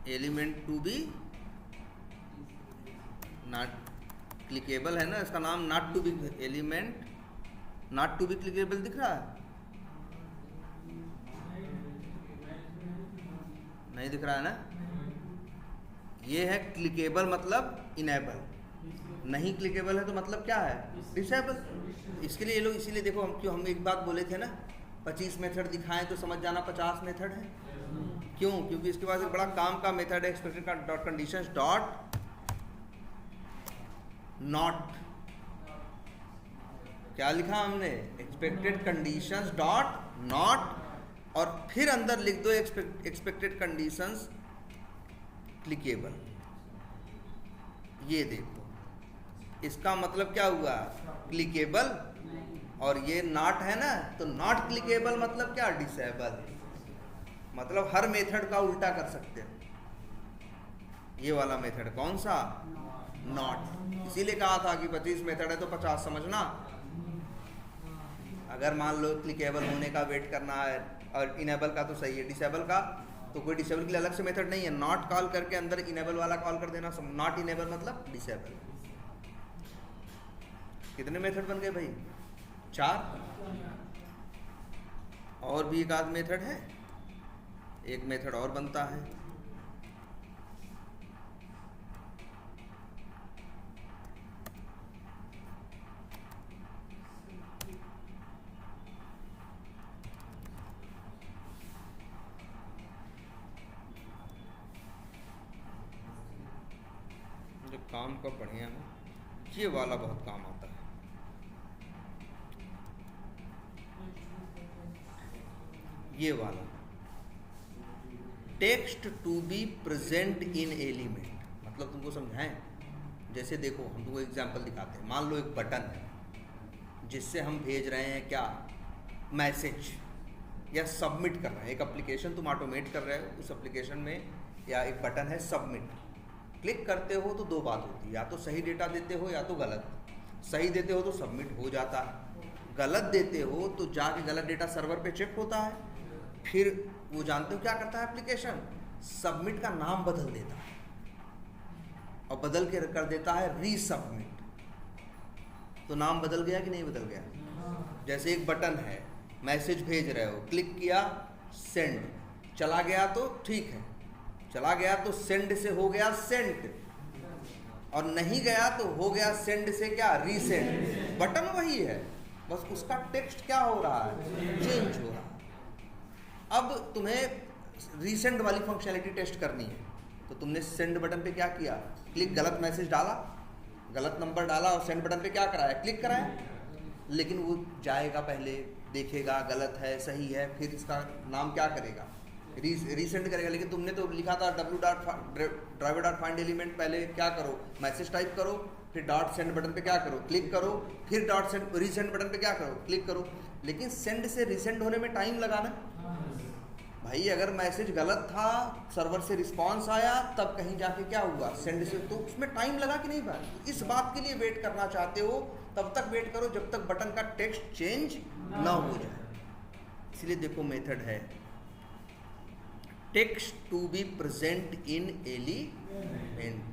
element to be not clickable है ना, इसका नाम not to be element not to be clickable दिख रहा है? नहीं दिख रहा है ना? ये है क्लिकेबल मतलब इनेबल, नहीं क्लिकेबल है तो मतलब क्या है? डिसेबल। इसके लिए ये लोग, इसीलिए देखो हम एक बात बोले थे ना, 25 मेथड दिखाएं तो समझ जाना 50 मेथड है। क्यों? क्योंकि इसके पास एक बड़ा काम का मेथड है, एक्सपेक्टेड का डॉट कंडीशंस डॉट नॉट, क्या लिखा हमने? एक्सपेक्टेड कंडीशंस डॉट नॉट, और फिर अंदर लिख दो एक्सपेक्टेड कंडीशंस क्लिकेबल। ये देखो, इसका मतलब क्या हुआ? क्लिकेबल। और ये नॉट है ना, तो नॉट क्लिकेबल मतलब क्या? डिसेबल। मतलब हर मेथड का उल्टा कर सकते हो। ये वाला मेथड कौन सा? नॉट। इसीलिए कहा था कि 25 मेथड है तो 50 समझना। अगर मान लो क्लिकेबल होने का वेट करना है, और इनेबल का तो सही है, डिसेबल का तो कोई डिसेबल के लिए अलग से मेथड नहीं है, नॉट कॉल करके अंदर इनेबल वाला कॉल कर देना। नॉट इनेबल मतलब डिसेबल। कितने मेथड बन गए भाई? 4। और भी एक आध मेथड है, एक मेथड और बनता है। जो काम का बढ़िया है, ये वाला बहुत काम आता है। ये वाला text to be present in element, मतलब तुमको समझाएं। जैसे देखो, हम तुमको एग्जांपल दिखाते हैं। मान लो एक बटन है जिससे हम भेज रहे हैं क्या? मैसेज, या सबमिट कर रहे हैं। एक एप्लीकेशन तुम ऑटोमेट कर रहे हो, उस एप्लीकेशन में या एक बटन है सबमिट, क्लिक करते हो तो 2 बात होती है, या तो सही डेटा देते हो या तो गलत। सही देते हो तो सबमिट हो जाता है, गलत देते हो तो जाके गलत डेटा सर्वर पे चेक होता है। फिर वो जानते हो क्या करता है एप्लीकेशन? सबमिट का नाम बदल देता है और बदल के कर देता है रीसबमिट। तो नाम बदल गया कि नहीं बदल गया? जैसे एक बटन है, मैसेज भेज रहे हो, क्लिक किया सेंड, चला गया तो ठीक है, चला गया तो सेंड से हो गया सेंट, और नहीं गया तो हो गया सेंड से क्या? रीसेंड। बटन वही है, बस उसका टेक्स्ट क्या हो रहा है? चेंज हो रहा है। अब तुम्हें रीसेंड वाली फंक्शनैलिटी टेस्ट करनी है, तो तुमने सेंड बटन पे क्या किया? क्लिक, गलत मैसेज डाला, गलत नंबर डाला, और सेंड बटन पे क्या कराया? क्लिक कराया। लेकिन वो जाएगा, पहले देखेगा गलत है सही है, फिर इसका नाम क्या करेगा? रीसेंड करेगा। लेकिन तुमने तो लिखा था ड्राइवर डॉट फाइंड एलिमेंट, पहले क्या करो? मैसेज टाइप करो, फिर डॉट सेंड बटन पे क्या करो? क्लिक करो, फिर डॉट सेंड रीसेंड बटन पे क्या करो? क्लिक करो। लेकिन सेंड से रीसेंड होने में टाइम लगाना भाई। अगर मैसेज गलत था, सर्वर से रिस्पांस आया, तब कहीं जाके क्या हुआ? सेंड से, तो उसमें टाइम लगा कि नहीं भाई? इस बात के लिए वेट करना चाहते हो तब तक वेट करो जब तक बटन का टेक्स्ट चेंज ना हो जाए। इसलिए देखो मेथड है text to be present in element.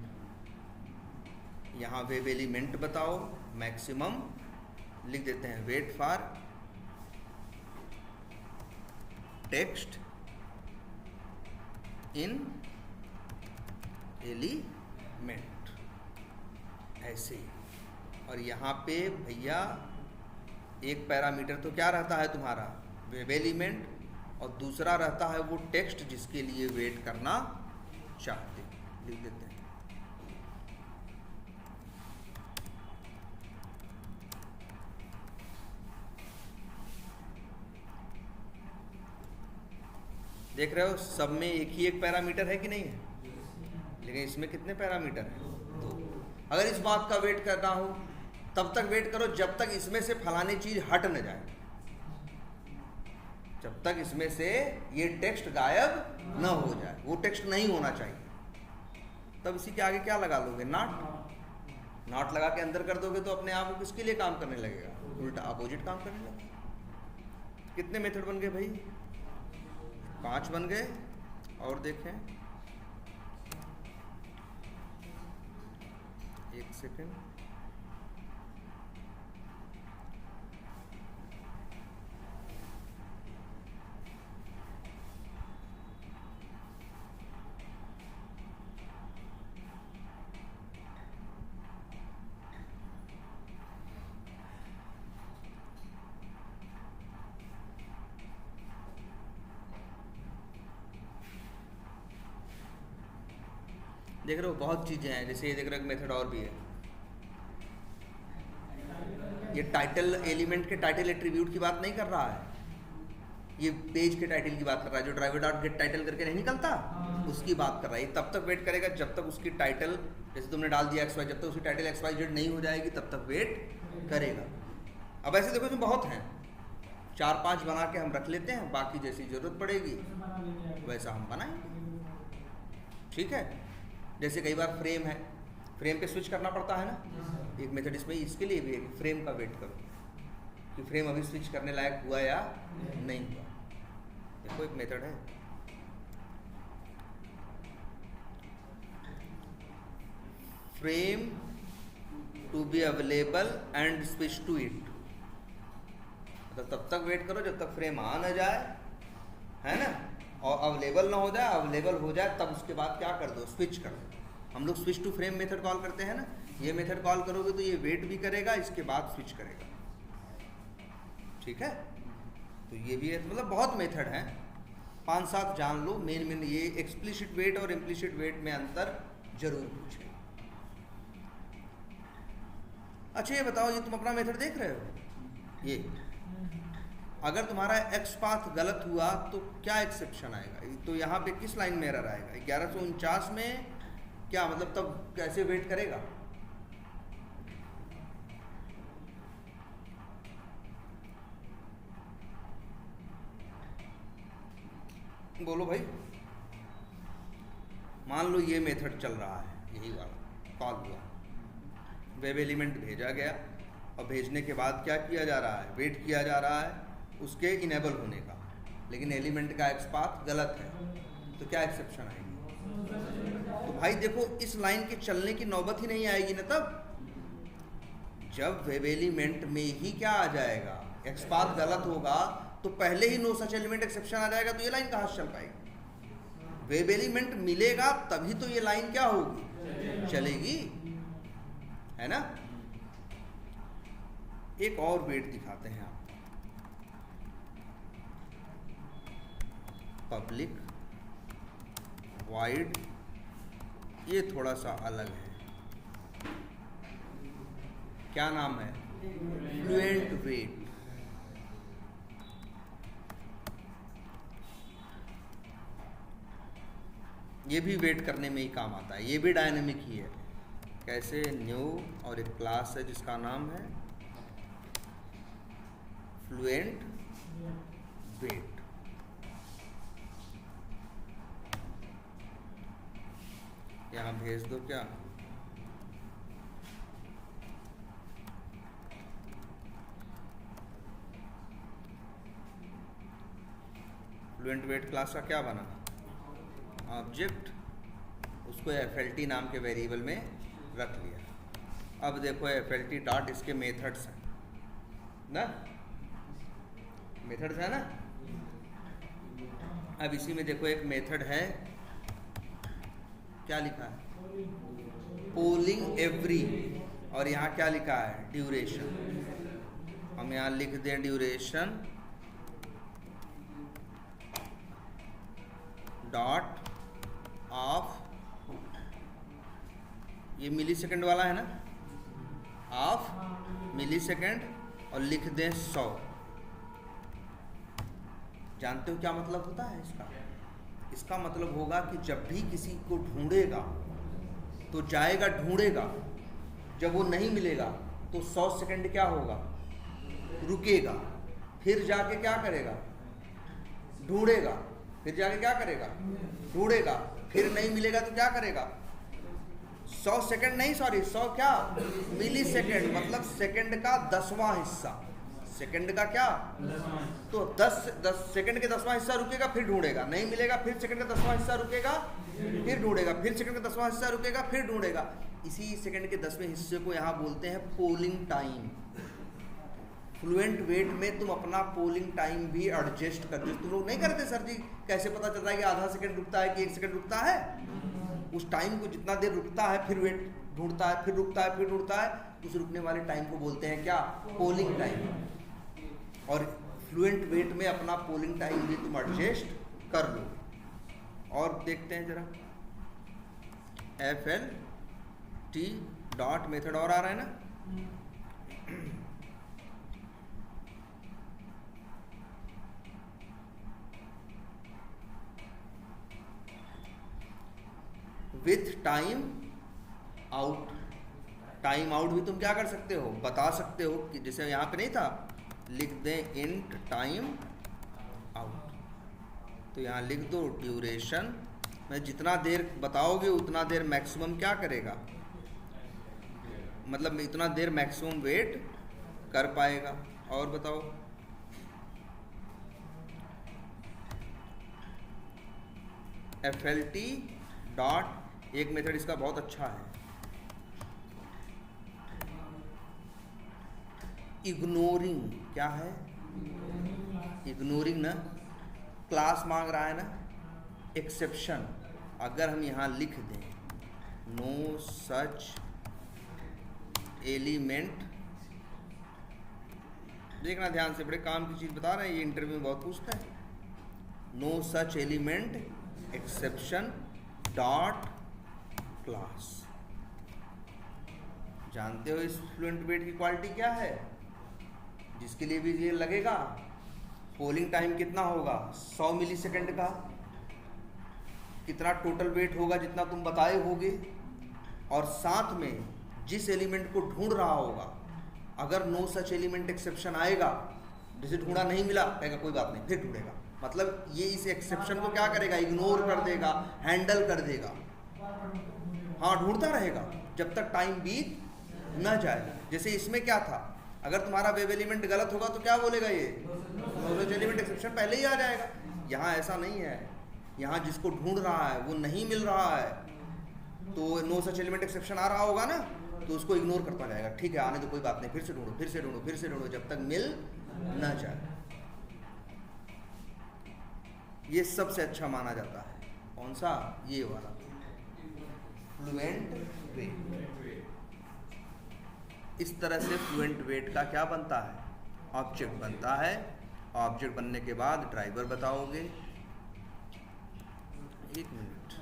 यहाँ वेब एलिमेंट बताओ, मैक्सिमम लिख देते हैं wait for text in element, ऐसे। और यहाँ पे भैया एक पैरामीटर तो क्या रहता है तुम्हारा? वेब एलिमेंट, और दूसरा रहता है वो टेक्स्ट जिसके लिए वेट करना चाहते। लिख देते हैं देख रहे हो, सब में एक ही एक पैरामीटर है कि नहीं है? लेकिन इसमें कितने पैरामीटर हैं? 2। अगर इस बात का वेट करना हो तब तक वेट करो जब तक इसमें से फलानी चीज हट न जाए, जब तक इसमें से ये टेक्स्ट गायब न हो जाए, वो टेक्स्ट नहीं होना चाहिए। तब इसी के आगे क्या लगा लोगे, नॉट। नॉट लगा के अंदर कर दोगे तो अपने आप वो किसके लिए काम करने लगेगा, उल्टा अपोजिट काम करने लगेगा। कितने मेथड बन गए भाई, 5 बन गए। और देखें, एक सेकेंड, देख रहे हो बहुत चीजें हैं। जैसे ये देख रहे हो मेथड और भी है, ये टाइटल एलिमेंट के टाइटल एट्रीब्यूट की बात नहीं कर रहा है, ये पेज के टाइटल की बात कर रहा है। जो ड्राइवर डॉट गेट टाइटल करके नहीं निकलता, उसकी बात कर रहा है। तब तक वेट करेगा जब तक उसकी टाइटल, जैसे तुमने डाल दिया XY, जब तक उसकी टाइटल XYZ नहीं हो जाएगी तब तक वेट करेगा। अब ऐसे देखो इसमें बहुत हैं, 4-5 बना के हम रख लेते हैं, बाकी जैसी जरूरत पड़ेगी वैसा हम बनाएंगे। ठीक है, जैसे कई बार फ्रेम है, फ्रेम पे स्विच करना पड़ता है ना, एक मेथड इसमें इसके लिए भी है, फ्रेम का वेट करो कि फ्रेम अभी स्विच करने लायक हुआ या नहीं हुआ। देखो एक मेथड है, frame to be available and switch to it. मतलब तब तक वेट करो जब तक फ्रेम आ न जाए, है ना, और अवेलेबल ना हो जाए। अवेलेबल हो जाए तब उसके बाद क्या कर दो, स्विच कर दो। हम लोग switch to frame method call करते हैं ना, ये मेथड कॉल करोगे तो ये वेट भी करेगा, इसके बाद स्विच करेगा। ठीक है, तो ये भी है, मतलब बहुत मेथड हैं, 5-7 जान लो। मेन ये एक्सप्लिसिट वेट और इम्प्लिसिट वेट में अंतर जरूर पूछे। अच्छा ये बताओ, ये तुम अपना मेथड देख रहे हो, ये अगर तुम्हारा एक्स पाथ गलत हुआ तो क्या एक्सेप्शन आएगा, तो यहाँ पे किस लाइन में एरर आएगा, 1149 में क्या मतलब, तब कैसे वेट करेगा। बोलो भाई, मान लो ये मेथड चल रहा है, यही वाला कॉल हुआ, वेब एलिमेंट भेजा गया, और भेजने के बाद क्या किया जा रहा है, वेट किया जा रहा है उसके इनेबल होने का, लेकिन एलिमेंट का एक्स पाथ गलत है, तो क्या एक्सेप्शन आएगी। तो भाई देखो, इस लाइन के चलने की नौबत ही नहीं आएगी ना तब, जब वेब एलिमेंट में ही क्या आ जाएगा, एक्स पाथ गलत होगा तो पहले ही नो सच एलिमेंट एक्सेप्शन आ जाएगा, तो ये लाइन कहाँ से चल पाएगी। वेब एलिमेंट मिलेगा तभी तो ये लाइन क्या होगी, चलेगी, है ना। एक और वेट दिखाते हैं आप, पब्लिक वाइड, ये थोड़ा सा अलग है, क्या नाम है, फ्लुएंट वेट। ये भी वेट करने में ही काम आता है, ये भी डायनेमिक ही है। कैसे, न्यू और एक क्लास है जिसका नाम है फ्लुएंट वेट। यहाँ भेज दो क्या, फ्लुएंट वेट क्लास का क्या बना, ऑब्जेक्ट, उसको FLT नाम के वेरिएबल में रख लिया। अब देखो FLT डॉट इसके मेथड्स हैं ना, मेथड्स है ना। अब इसी में देखो एक मेथड है, क्या लिखा है, पोलिंग एवरी, और यहाँ क्या लिखा है, ड्यूरेशन। हम यहाँ लिख दें ड्यूरेशन डॉट ऑफ, ये मिली सेकेंड वाला है ना, ऑफ मिली सेकेंड, और लिख दें 100। जानते हो क्या मतलब होता है इसका, इसका मतलब होगा कि जब भी किसी को ढूंढेगा तो जाएगा ढूंढेगा, जब वो नहीं मिलेगा तो 100 सेकंड क्या होगा, रुकेगा, फिर जाके क्या करेगा, ढूंढेगा, फिर जाके क्या करेगा, ढूंढेगा, फिर नहीं मिलेगा तो क्या करेगा, 100 सेकंड नहीं, सॉरी 100 क्या, मिली सेकंड, मतलब सेकंड का 10वां हिस्सा, सेकंड का क्या, तो 10 सेकंड के 10वां हिस्सा रुकेगा, फिर ढूंढेगा, नहीं मिलेगा, फिर सेकंड का 10वां हिस्सा रुकेगा, फिर ढूंढेगा, फिर सेकंड का 10वां हिस्सा रुकेगा, फिर ढूंढेगा। इसी सेकंड के 10वें हिस्से को यहाँ बोलते हैं पोलिंग टाइम। फ्लुएंट वेट में तुम अपना पोलिंग टाइम भी एडजस्ट करते हो। तुम लोग नहीं करते सर जी, कैसे पता चलता है कि आधा सेकंड रुकता है कि 1 सेकंड रुकता है? उस टाइम को जितना देर रुकता है, फिर वेट ढूंढता है, फिर रुकता है, फिर ढूंढता है, उस रुकने वाले टाइम को बोलते हैं क्या, पोलिंग टाइम। और फ्लुएंट वेट में अपना पोलिंग टाइम भी तुम एडजस्ट कर लो। और देखते हैं जरा, FLT डॉट मेथड और आ रहा है ना, with time out. Time out भी तुम क्या कर सकते हो, बता सकते हो कि जैसे यहाँ पे नहीं था, लिख दें इंट टाइम आउट, तो यहाँ लिख दो ड्यूरेशन में जितना देर बताओगे उतना देर मैक्सिमम क्या करेगा, मतलब इतना देर मैक्सिमम वेट कर पाएगा। और बताओ, FLT डॉट, एक मेथड इसका बहुत अच्छा है, इग्नोरिंग। क्या है, इग्नोरिंग ना, क्लास मांग रहा है ना, एक्सेप्शन। अगर हम यहाँ लिख दें नो सच एलिमेंट, देखना ध्यान से, बड़े काम की चीज़ बता रहे हैं, ये इंटरव्यू में बहुत पूछता है। No such element exception dot class. जानते हो इस फ्लुएंट वेट की क्वालिटी क्या है, जिसके लिए भी ये लगेगा। पोलिंग टाइम कितना होगा, 100 मिली सेकेंड का, कितना टोटल वेट होगा जितना तुम बताए होगे, और साथ में जिस एलिमेंट को ढूंढ रहा होगा, अगर नो सच एलिमेंट एक्सेप्शन आएगा, जैसे ढूंढा नहीं मिला, कहेगा कोई बात नहीं, फिर ढूंढेगा, मतलब ये इस एक्सेप्शन को क्या करेगा, इग्नोर कर देगा, हैंडल कर देगा। हाँ, ढूंढता रहेगा जब तक टाइम बीत न जाए। जैसे इसमें क्या था, अगर तुम्हारा वेब एलिमेंट गलत होगा तो क्या बोलेगा, ये नो सच एलिमेंट एक्सेप्शन पहले ही आ जाएगा। यहाँ ऐसा नहीं है, यहाँ जिसको ढूंढ रहा है वो नहीं मिल रहा है, तो नो सच एलिमेंट एक्सेप्शन आ रहा होगा ना, तो उसको इग्नोर करता जाएगा, ठीक है आने दो कोई बात नहीं, फिर से ढूंढो, फिर से ढूंढो, फिर से ढूंढो, जब तक मिल न जाए। ये सबसे अच्छा माना जाता है, कौन सा, ये वाला फ्लुएंट वेट। इस तरह से फ्लुएंट वेट का क्या बनता है, ऑब्जेक्ट बनता है। ऑब्जेक्ट बनने के बाद ड्राइवर बताओगे, एक मिनट,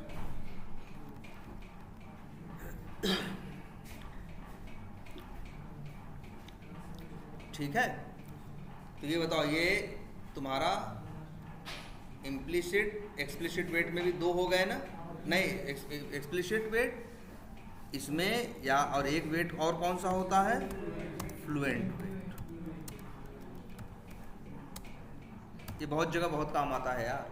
ठीक है। तो ये बताओ, ये तुम्हारा इम्प्लिसिट एक्सप्लिसिट वेट में भी 2 हो गए ना, नहीं एक्सप्लिसिट वेट इसमें, या और एक वेट और कौन सा होता है, फ्लुएंट वेट। ये बहुत जगह बहुत काम आता है यार,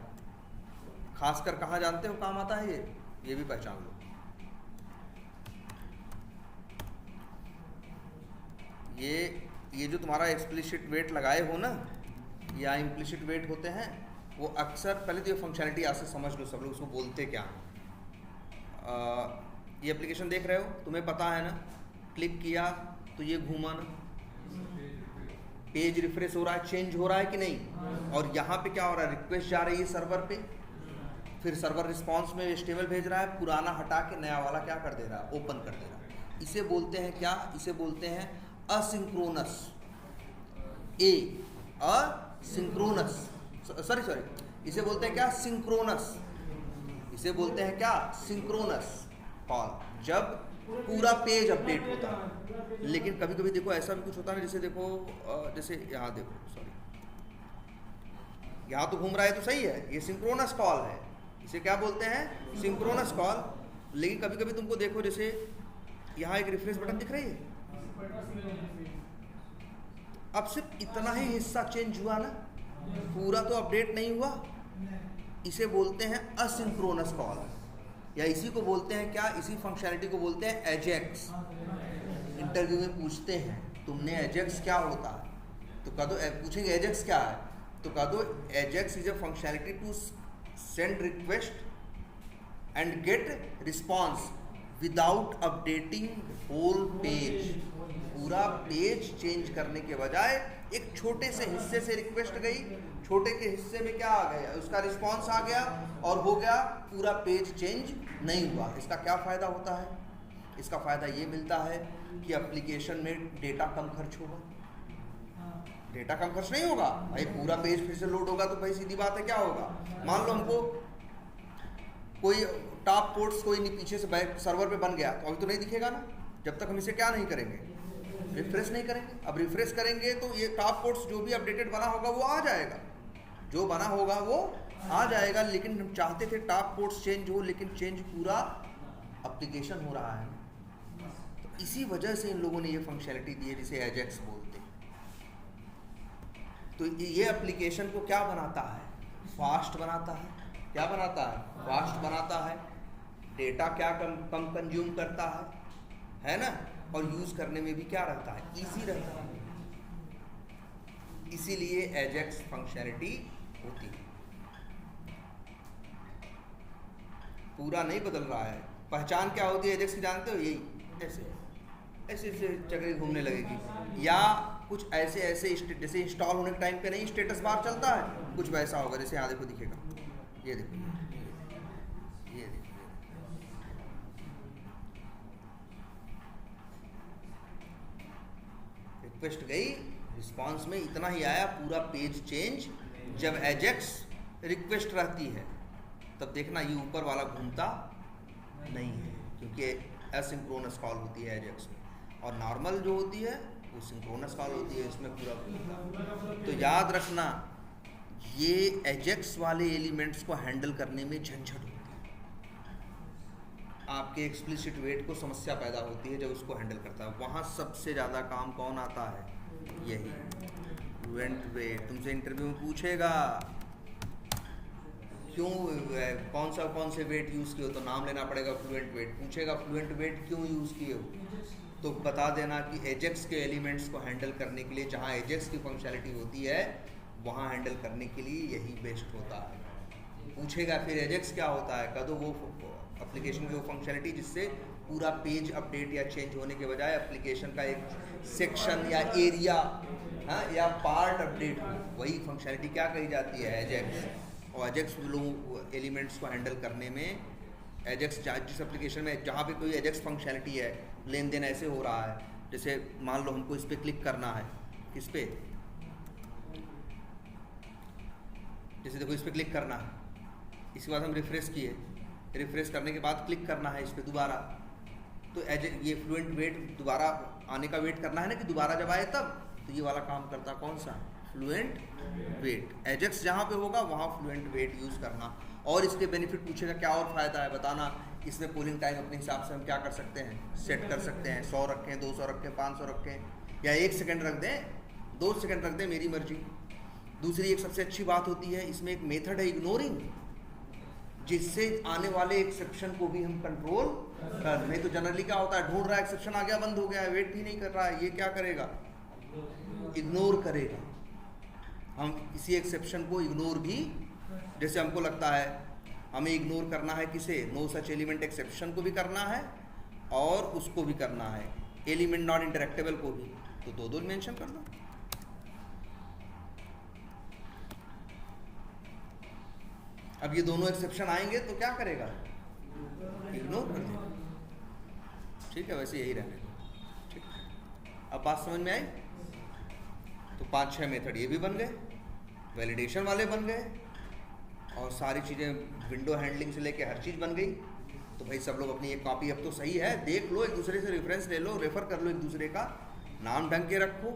खासकर कहाँ जानते हो काम आता है, ये भी पहचान लो। ये जो तुम्हारा एक्सप्लिसिट वेट लगाए हो ना, या इम्प्लिसिट वेट होते हैं, वो अक्सर, पहले तो ये फंक्शनलिटी आज से समझ लो सब लोग उसको बोलते क्या हैं। ये एप्लीकेशन देख रहे हो, तुम्हें पता है ना, क्लिक किया तो ये घूमा ना, पेज रिफ्रेश हो रहा है, चेंज हो रहा है कि नहीं, और यहाँ पे क्या हो रहा है, रिक्वेस्ट जा रही है सर्वर पे, फिर सर्वर रिस्पॉन्स में HTML भेज रहा है, पुराना हटा के नया वाला क्या कर दे रहा है, ओपन कर दे रहा है। इसे बोलते हैं क्या, इसे बोलते हैं असिंक्रोनस, असिंक्रोनस, सॉरी इसे बोलते हैं क्या, सिंक्रोनस, इसे बोलते हैं क्या, सिंक्रोनस कॉल, जब पूरा पेज अपडेट होता है। लेकिन कभी कभी देखो ऐसा भी कुछ होता है, जैसे देखो, जैसे यहाँ देखो, सॉरी यहाँ तो घूम रहा है तो सही है, ये सिंक्रोनस कॉल है, इसे क्या बोलते हैं, सिंक्रोनस कॉल। लेकिन कभी कभी तुमको देखो, जैसे यहाँ एक रिफ्रेश बटन दिख रही है, अब सिर्फ इतना ही हिस्सा चेंज हुआ ना, पूरा तो अपडेट नहीं हुआ। इसे बोलते हैं असिंक्रोनस कॉल, या इसी को बोलते हैं क्या, इसी फंक्शनैलिटी को बोलते हैं एजेक्स। इंटरव्यू में पूछते हैं तुमने एजेक्स क्या होता है, तो कह दो, पूछेंगे एजेक्स क्या है, तो कह दो Ajax is a functionality to send request and get response without updating whole page. पूरा पेज चेंज करने के बजाय एक छोटे से हिस्से से रिक्वेस्ट गई, छोटे के हिस्से में क्या आ गया, उसका रिस्पॉन्स आ गया और हो गया, पूरा पेज चेंज नहीं हुआ। इसका क्या फ़ायदा होता है, इसका फ़ायदा ये मिलता है कि एप्लीकेशन में डेटा कम खर्च होगा। डेटा कम खर्च नहीं होगा भाई, पूरा पेज फिर से लोड होगा तो भाई सीधी बात है क्या होगा, मान लो हमको कोई टॉप पोर्ट्स कोई नहीं पीछे से बैक सर्वर पे बन गया, तो अभी तो नहीं दिखेगा ना, जब तक हम इसे क्या नहीं करेंगे, रिफ्रेश नहीं करेंगे। अब रिफ्रेश करेंगे तो ये टॉप पोर्ट्स जो भी अपडेटेड बना होगा वो आ जाएगा, जो बना होगा वो आ जाएगा। लेकिन हम चाहते थे टॉप पोर्ट्स चेंज हो, लेकिन चेंज पूरा एप्लीकेशन हो रहा है। तो इसी वजह से इन लोगों ने ये फंक्शनैलिटी दी है जिसे एजेक्स बोलते हैं। तो ये एप्लीकेशन को क्या बनाता है, फास्ट बनाता है। क्या बनाता है, फास्ट बनाता है। डेटा क्या कम कंज्यूम करता है ना, और यूज करने में भी क्या रहता है, इजी रहता है। इसीलिए एजेक्स फंक्शनैलिटी होती है। पूरा नहीं बदल रहा है। पहचान क्या होती है एजेक्स की, जानते हो, यही ऐसे ऐसे ऐसे चक्री घूमने लगेगी, या कुछ ऐसे ऐसे जैसे इंस्टॉल होने के टाइम पे नहीं स्टेटस बार चलता है, कुछ वैसा होगा। जैसे यहाँ देखो दिखेगा, ये देखो, ये देखो, रिक्वेस्ट गई, रिस्पांस में इतना ही आया, पूरा पेज चेंज। जब एजेक्स रिक्वेस्ट रहती है तब देखना ये ऊपर वाला घूमता नहीं है, क्योंकि एसिंक्रोनस कॉल होती है एजेक्स में, और नॉर्मल जो होती है वो सिंक्रोनस कॉल होती है, इसमें पूरा घूमता। तो याद रखना, ये एजेक्स वाले एलिमेंट्स को हैंडल करने में झंझट होती है, आपके एक्सप्लिसिट वेट को समस्या पैदा होती है जब उसको हैंडल करता है। वहाँ सबसे ज़्यादा काम कौन आता है, यही फ्लुएंट वेट। तुमसे इंटरव्यू में पूछेगा क्यों, कौन से वेट यूज़ किए हो, तो नाम लेना पड़ेगा फ्लुएंट वेट। पूछेगा फ्लुएंट वेट क्यों यूज़ किए हो, तो बता देना कि एजेक्स के एलिमेंट्स को हैंडल करने के लिए, जहाँ एजेक्स की फंक्शनैलिटी होती है वहाँ हैंडल करने के लिए यही बेस्ट होता है। पूछेगा फिर एजेक्स क्या होता है, कह दो वो एप्लीकेशन की वो फंक्शनैलिटी जिससे पूरा पेज अपडेट या चेंज होने के बजाय एप्लीकेशन का एक सेक्शन या एरिया, हाँ, या पार्ट अपडेट हो, वही फंक्शनैलिटी क्या कही जाती है, एजेक्स। और एजेक्स लोग एलिमेंट्स को हैंडल करने में, एजेक्स जिस एप्लीकेशन में जहाँ पे कोई एजेक्स फंक्शनैलिटी है, लेन देन ऐसे हो रहा है, जैसे मान लो हमको इस पर क्लिक करना है, किस पे, जैसे देखो इस पर क्लिक करना है, इसके बाद हम रिफ्रेश किए, रिफ्रेश करने के बाद क्लिक करना है इस पर दोबारा, तो ये फ्लुएंट वेट दोबारा आने का वेट करना है ना, कि दोबारा जब आए तब, तो ये वाला काम करता कौन सा, फ्लुएंट वेट। एजेक्स जहाँ पे होगा वहाँ फ्लुएंट वेट यूज़ करना। और इसके बेनिफिट पूछेगा क्या और फ़ायदा है, बताना। इसमें पोलिंग टाइम अपने हिसाब से हम क्या कर सकते हैं, सेट कर सकते हैं, 100 रखें, 200 रखें, 500 रखें, या 1 सेकेंड रख दें, 2 सेकेंड रख दें, मेरी मर्जी। दूसरी एक सबसे अच्छी बात होती है, इसमें एक मेथड है इग्नोरिंग, जिससे आने वाले एक्सेप्शन को भी हम कंट्रोल कर। नहीं तो जनरली क्या होता है, ढूंढ रहा है, एक्सेप्शन आ गया, बंद हो गया है, वेट भी नहीं कर रहा है, ये क्या करेगा, इग्नोर करेगा। हम किसी एक्सेप्शन को इग्नोर भी, जैसे हमको लगता है हमें इग्नोर करना है किसे, नो सच एलिमेंट एक्सेप्शन को भी करना है और उसको भी करना है, एलिमेंट नॉट इंटरेक्टेबल को भी, तो दो मेंशन कर दो। अब ये दोनों एक्सेप्शन आएंगे तो क्या करेगा, इग्नोर कर देगा। ठीक है, वैसे यही रहने दो। ठीक है, अब बात समझ में आई। तो 5-6 मेथड ये भी बन गए, वैलिडेशन वाले बन गए, और सारी चीज़ें विंडो हैंडलिंग से लेके हर चीज़ बन गई। तो भाई सब लोग अपनी एक कॉपी अब तो सही है, देख लो, एक दूसरे से रेफरेंस ले लो, रेफर कर लो एक दूसरे का, नाम ढंग के रखो,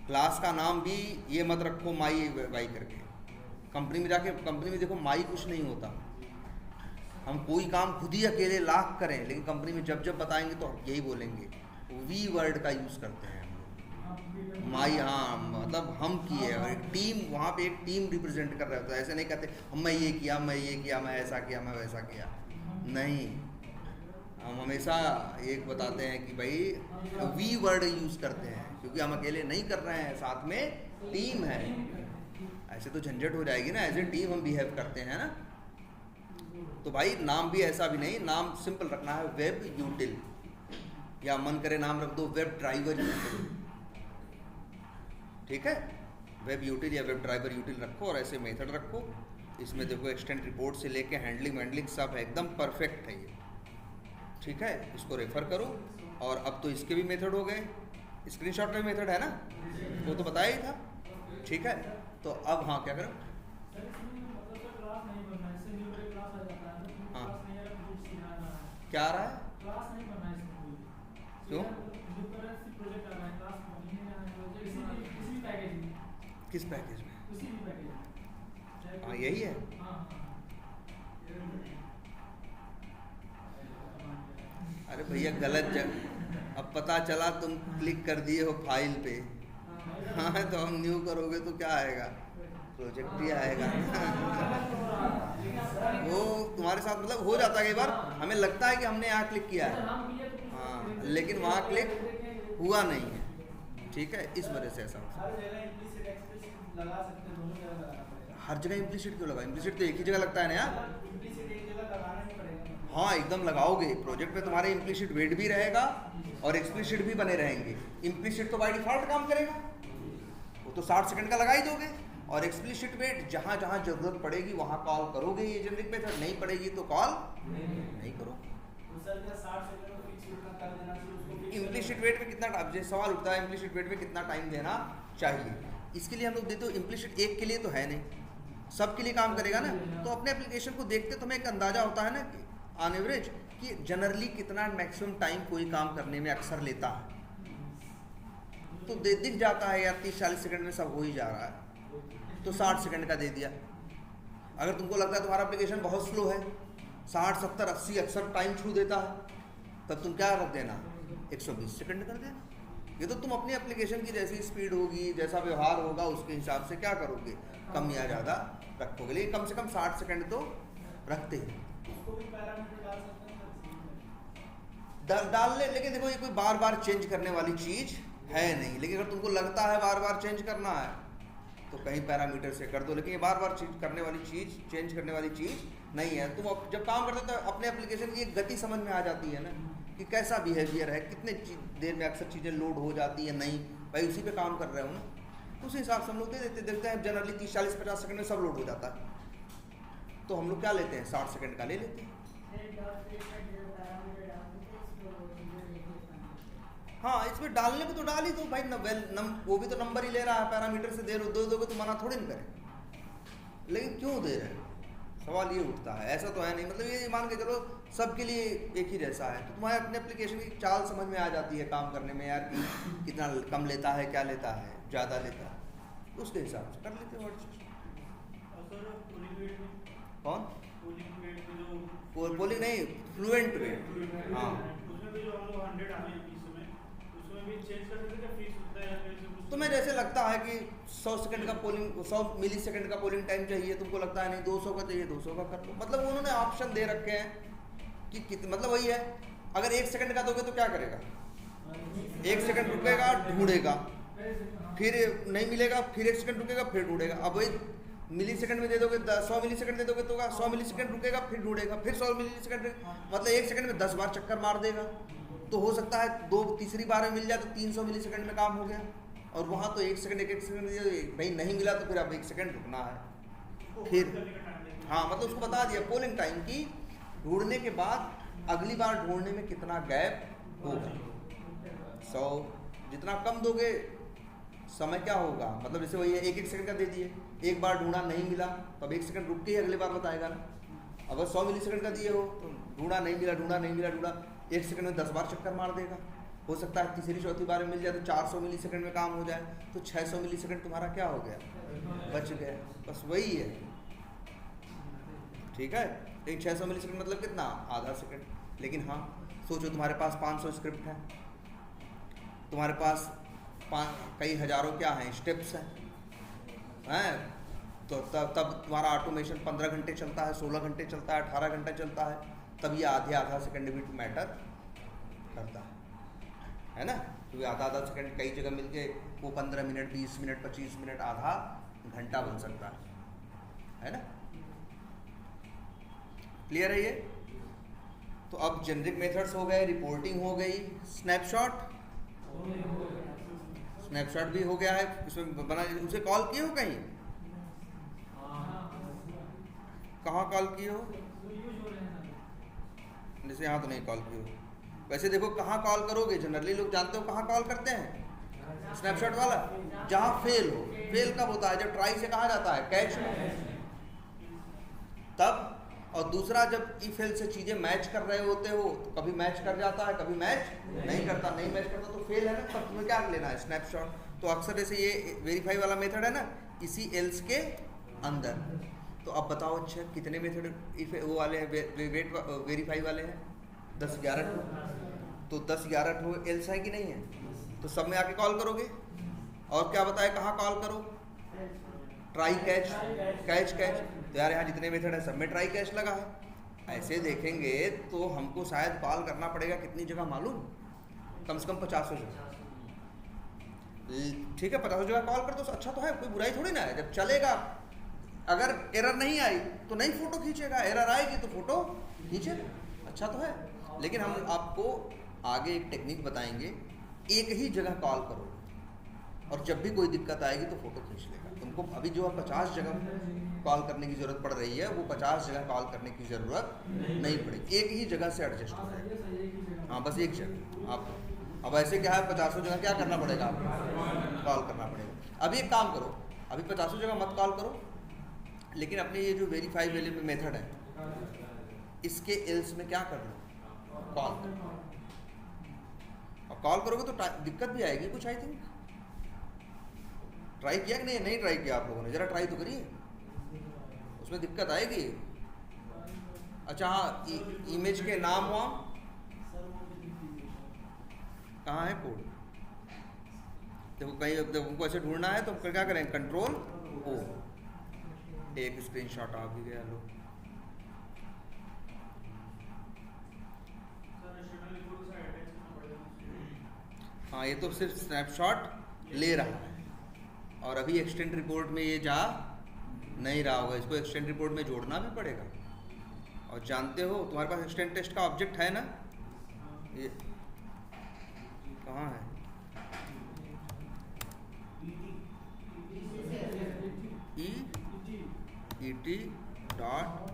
क्लास का नाम भी ये मत रखो माई वाई करके। कंपनी में जाके, कंपनी में देखो माई कुछ नहीं होता, हम कोई काम खुद ही अकेले लाख करें, लेकिन कंपनी में जब जब बताएंगे तो यही बोलेंगे, वी वर्ड का यूज़ करते हैं हम लोग। माई, हाँ, मतलब हम किए। अगर एक टीम, वहाँ पे एक टीम रिप्रेजेंट कर रहा होता है, ऐसे नहीं कहते मैं ये किया, मैं ये किया, मैं ऐसा किया, मैं वैसा किया, नहीं। हम हमेशा एक बताते हैं कि भाई वी वर्ड यूज़ करते हैं, क्योंकि हम अकेले नहीं कर रहे हैं, साथ में टीम है। ऐसे तो झंझट हो जाएगी ना, एज ए टीम हम बिहेव करते हैं ना। तो भाई नाम भी ऐसा भी नहीं, नाम सिंपल रखना है, वेब यूटिल, या मन करे नाम रख दो वेब ड्राइवर यूटिल, ठीक है। वेब यूटिल या वेब ड्राइवर यूटिल रखो और ऐसे मेथड रखो। इसमें देखो एक्सटेंड रिपोर्ट से लेके हैंडलिंग सब है, एकदम परफेक्ट है ये, ठीक है। इसको रेफर करो। और अब तो इसके भी मेथड हो गए, स्क्रीनशॉट में मेथड है ना, वो तो बताया ही था, ठीक है। तो अब हाँ क्या करो, हाँ क्या आ रहा है, क्यों, किस पैकेज में, हाँ यही है। अरे भैया गलत जगह, अब पता चला तुम क्लिक कर दिए हो फाइल पे, हाँ तो हम न्यू करोगे तो क्या आएगा, प्रोजेक्ट ही आएगा। वो तुम्हारे साथ मतलब हो जाता है कई बार, हमें लगता है कि हमने यहाँ क्लिक किया है, हाँ, लेकिन वहाँ क्लिक हुआ नहीं है, ठीक है। इस वजह से ऐसा हर जगह इम्प्लिसिट क्यों लगा, इम्प्लिसिट तो एक ही जगह लगता है ना यार। हाँ एकदम लगाओगे, प्रोजेक्ट पे तुम्हारे इम्प्लिसिट वेट भी रहेगा और एक्सप्लिसिट भी बने रहेंगे। इम्प्लिसिट तो बाय डिफॉल्ट काम करेगा, वो तो 60 सेकंड का लगा ही दोगे, और एक्सप्लिसिट वेट जहाँ जहाँ जरूरत पड़ेगी वहाँ कॉल करोगे, ये जेनरिक मेथड, नहीं पड़ेगी तो कॉल नहीं करो। इम्प्लिसिट वेट पे कितना टाइम, सवाल उठता है इम्प्लिसिट वेट पे कितना टाइम देना चाहिए, इसके लिए हम लोग देते हो इम्प्लिसिट एक के लिए तो है नहीं, सबके लिए काम करेगा ना। तो अपने एप्लीकेशन को देखते तो हमें एक अंदाजा होता है ना कि ऑन एवरेज कि जनरली कितना मैक्सिमम टाइम कोई काम करने में अक्सर लेता है, तो दिख जाता है यार 30-40 सेकंड में सब हो ही जा रहा है, तो 60 सेकंड का दे दिया। अगर तुमको लगता है तुम्हारा एप्लीकेशन बहुत स्लो है, 60, 70, 80 अक्सर टाइम छू देता है, तब तुम क्या रख देना, 120 सेकंड कर देना। ये तो तुम अपनी एप्लीकेशन की जैसी स्पीड होगी, जैसा व्यवहार होगा, उसके हिसाब से क्या करोगे, कम या ज़्यादा रखोगे, लेकिन कम से कम 60 सेकंड तो रखते हैं। डाल ले, लेकिन देखो ये कोई बार बार चेंज करने वाली चीज़ है नहीं, लेकिन अगर तुमको लगता है बार बार चेंज करना है तो कहीं पैरामीटर से कर दो, लेकिन ये बार बार चेंज करने वाली चीज़ नहीं है। तुम जब काम करते हो तो अपने एप्लीकेशन की एक गति समझ में आ जाती है ना, कि कैसा बिहेवियर है, कितने देर में अक्सर चीज़ें लोड हो जाती है, नहीं भाई उसी पे काम कर रहे हो ना, उस हिसाब से हम लोग देखते हैं जनरली 30, 40, 50 सेकंड में सब लोड हो जाता है, तो हम लोग क्या लेते हैं 60 सेकंड का ले लेते हैं। हाँ इसमें डालने को तो डाल ही दो भाई, वो भी तो नंबर ही ले रहा है, पैरामीटर से दे दोगे तो मना थोड़ी न करें, लेकिन क्यों दे रहे हैं, सवाल ये उठता है। ऐसा तो है नहीं, मतलब ये मान के चलो सबके लिए एक ही जैसा है, तो तुम्हारे अपने एप्लीकेशन की चाल समझ में आ जाती है काम करने में यार, कि कितना कम लेता है, क्या लेता है, ज़्यादा लेता है, तो उसके हिसाब से कर लेते हो। कौन पोलिंग नहीं, फ्लुएंट वेट, हाँ तुम्हें जैसे लगता है कि 100 सेकंड का पोलिंग, 100 मिली सेकंड का पोलिंग टाइम चाहिए, तुमको लगता है नहीं 200 का चाहिए, 200 का कर लो। मतलब उन्होंने ऑप्शन दे रखे हैं कि मतलब वही है, अगर 1 सेकंड का दोगे तो क्या करेगा, 1 सेकंड रुकेगा, ढूंढेगा, फिर नहीं मिलेगा, फिर 1 सेकंड रुकेगा, फिर ढूंढेगा। अब वही मिली सेकंड में दे दोगे, 100 मिली सेकंड दे दोगे तो 100 मिली सेकंड रुकेगा, फिर ढूंढेगा, फिर 100 मिली सेकंड, मतलब 1 सेकंड में 10 बार चक्कर मार देगा। तो हो सकता है तीसरी बार में मिल जाए तो 300 मिली सेकंड में काम हो गया, और वहाँ तो 1 सेकंड 1 सेकंड भाई नहीं मिला तो फिर अब 1 सेकंड रुकना है फिर। हाँ मतलब उसको बता दिया पोलिंग टाइम की, ढूंढने के बाद अगली बार ढूंढने में कितना गैप होगा। 100 जितना कम दोगे समय क्या होगा, मतलब जैसे वही 1-1 सेकंड का दे दिए, एक बार ढूंढा नहीं मिला तो अब 1 सेकंड रुक के ही अगली बार बताएगा ना। अगर 100 मिली सेकंड का दिए हो तो ढूंढा नहीं मिला 1 सेकंड में 10 बार चक्कर मार देगा। हो सकता है तीसरी चौथी बार में मिल जाए तो 400 मिली सेकंड में काम हो जाए, तो 600 मिली सेकंड तुम्हारा क्या हो गया, बच गया। बस वही है, ठीक है। लेकिन 600 मिली सेकेंड मतलब कितना, आधा सेकेंड। लेकिन हाँ सोचो तुम्हारे पास 500 स्क्रिप्ट है, तुम्हारे पास कई हजारों क्या हैं स्टेप्स हैं, तो तब तुम्हारा ऑटोमेशन 15 घंटे चलता है, 16 घंटे चलता है, 18 घंटे चलता है, तब ये आधा सेकंड भी मैटर करता है ना। क्योंकि आधा सेकंड कई जगह मिलके वो 15 मिनट, 20 मिनट, 25 मिनट, आधा घंटा बन सकता है ना। क्लियर है ये। तो अब जेनरिक मेथड्स हो गए, रिपोर्टिंग हो गई, स्नैपशॉट भी हो गया है, इसमें बना, उसे कॉल किए हो कहीं, कहाँ कॉल किए हो, जैसे यहाँ तो नहीं कॉल किए हो। वैसे देखो कहाँ कॉल करोगे, जनरली लोग जानते हो कहाँ कॉल करते हैं, स्नैपशॉट वाला, जहाँ फेल हो। फेल कब होता है, जब ट्राई से कहाँ जाता है, कैच तब। और दूसरा जब ई फेल से चीज़ें मैच कर रहे होते हो, तो कभी मैच कर जाता है, कभी मैच नहीं करता, नहीं मैच करता तो फेल है ना, तब तुम्हें क्या लेना है, स्नैपशॉट। तो अक्सर जैसे ये वेरीफाई वाला मेथड है ना, इसी एल्स के अंदर। तो अब बताओ अच्छा कितने मेथड वो वाले हैं, वेरीफाई वाले हैं, 10-11 तो 10-11 ठो एल्स है कि नहीं है, तो सब में आके कॉल करोगे। और क्या बताए कहाँ कॉल करो, ट्राई कैच, कैच कैच। तो यार यहाँ जितने मेथड है सब में ट्राई कैच लगा है। ऐसे देखेंगे तो हमको शायद कॉल करना पड़ेगा कितनी जगह मालूम, कम से कम 50 जगह। ठीक है 50 जगह कॉल कर तो अच्छा तो है, कोई बुराई थोड़ी ना है, जब चलेगा। अगर एरर नहीं आई तो नहीं फोटो खींचेगा, एरर आएगी तो फोटो खींचेगा, अच्छा तो है। लेकिन हम आपको आगे एक टेक्निक बताएंगे, एक ही जगह कॉल करो और जब भी कोई दिक्कत आएगी तो फोटो खींच लेगा। तुमको अभी जो 50 जगह कॉल करने की ज़रूरत पड़ रही है, वो 50 जगह कॉल करने की ज़रूरत नहीं पड़ेगी, एक ही जगह से एडजस्ट हो जाएगा। हाँ बस एक जगह आप। अब ऐसे क्या है 50 जगह क्या करना पड़ेगा, आपको कॉल करना पड़ेगा। अभी एक काम करो, अभी 50 जगह मत कॉल करो, लेकिन अपने ये जो वेरीफाई वाले मेथड है इसके एल्स में क्या कर लो, कॉल करो। और कॉल करोगे तो दिक्कत भी आएगी कुछ, आई थिंक। ट्राई किया कि नहीं, नहीं ट्राई किया आप लोगों ने, जरा ट्राई तो करिए, उसमें दिक्कत आएगी। अच्छा हाँ, इमेज के नाम वाम कहाँ है कोड, देखो कहीं जब उनको ऐसे ढूंढना है तो क्या करें, कंट्रोल ओ, एक स्क्रीनशॉट आ भी गया। लो हाँ ये तो सिर्फ स्नैपशॉट ले रहा है और अभी एक्सटेंड रिपोर्ट में ये जा नहीं रहा होगा, इसको एक्सटेंड रिपोर्ट में जोड़ना भी पड़ेगा। और जानते हो तुम्हारे पास एक्सटेंड टेस्ट का ऑब्जेक्ट है ना, ये कहाँ है, et dot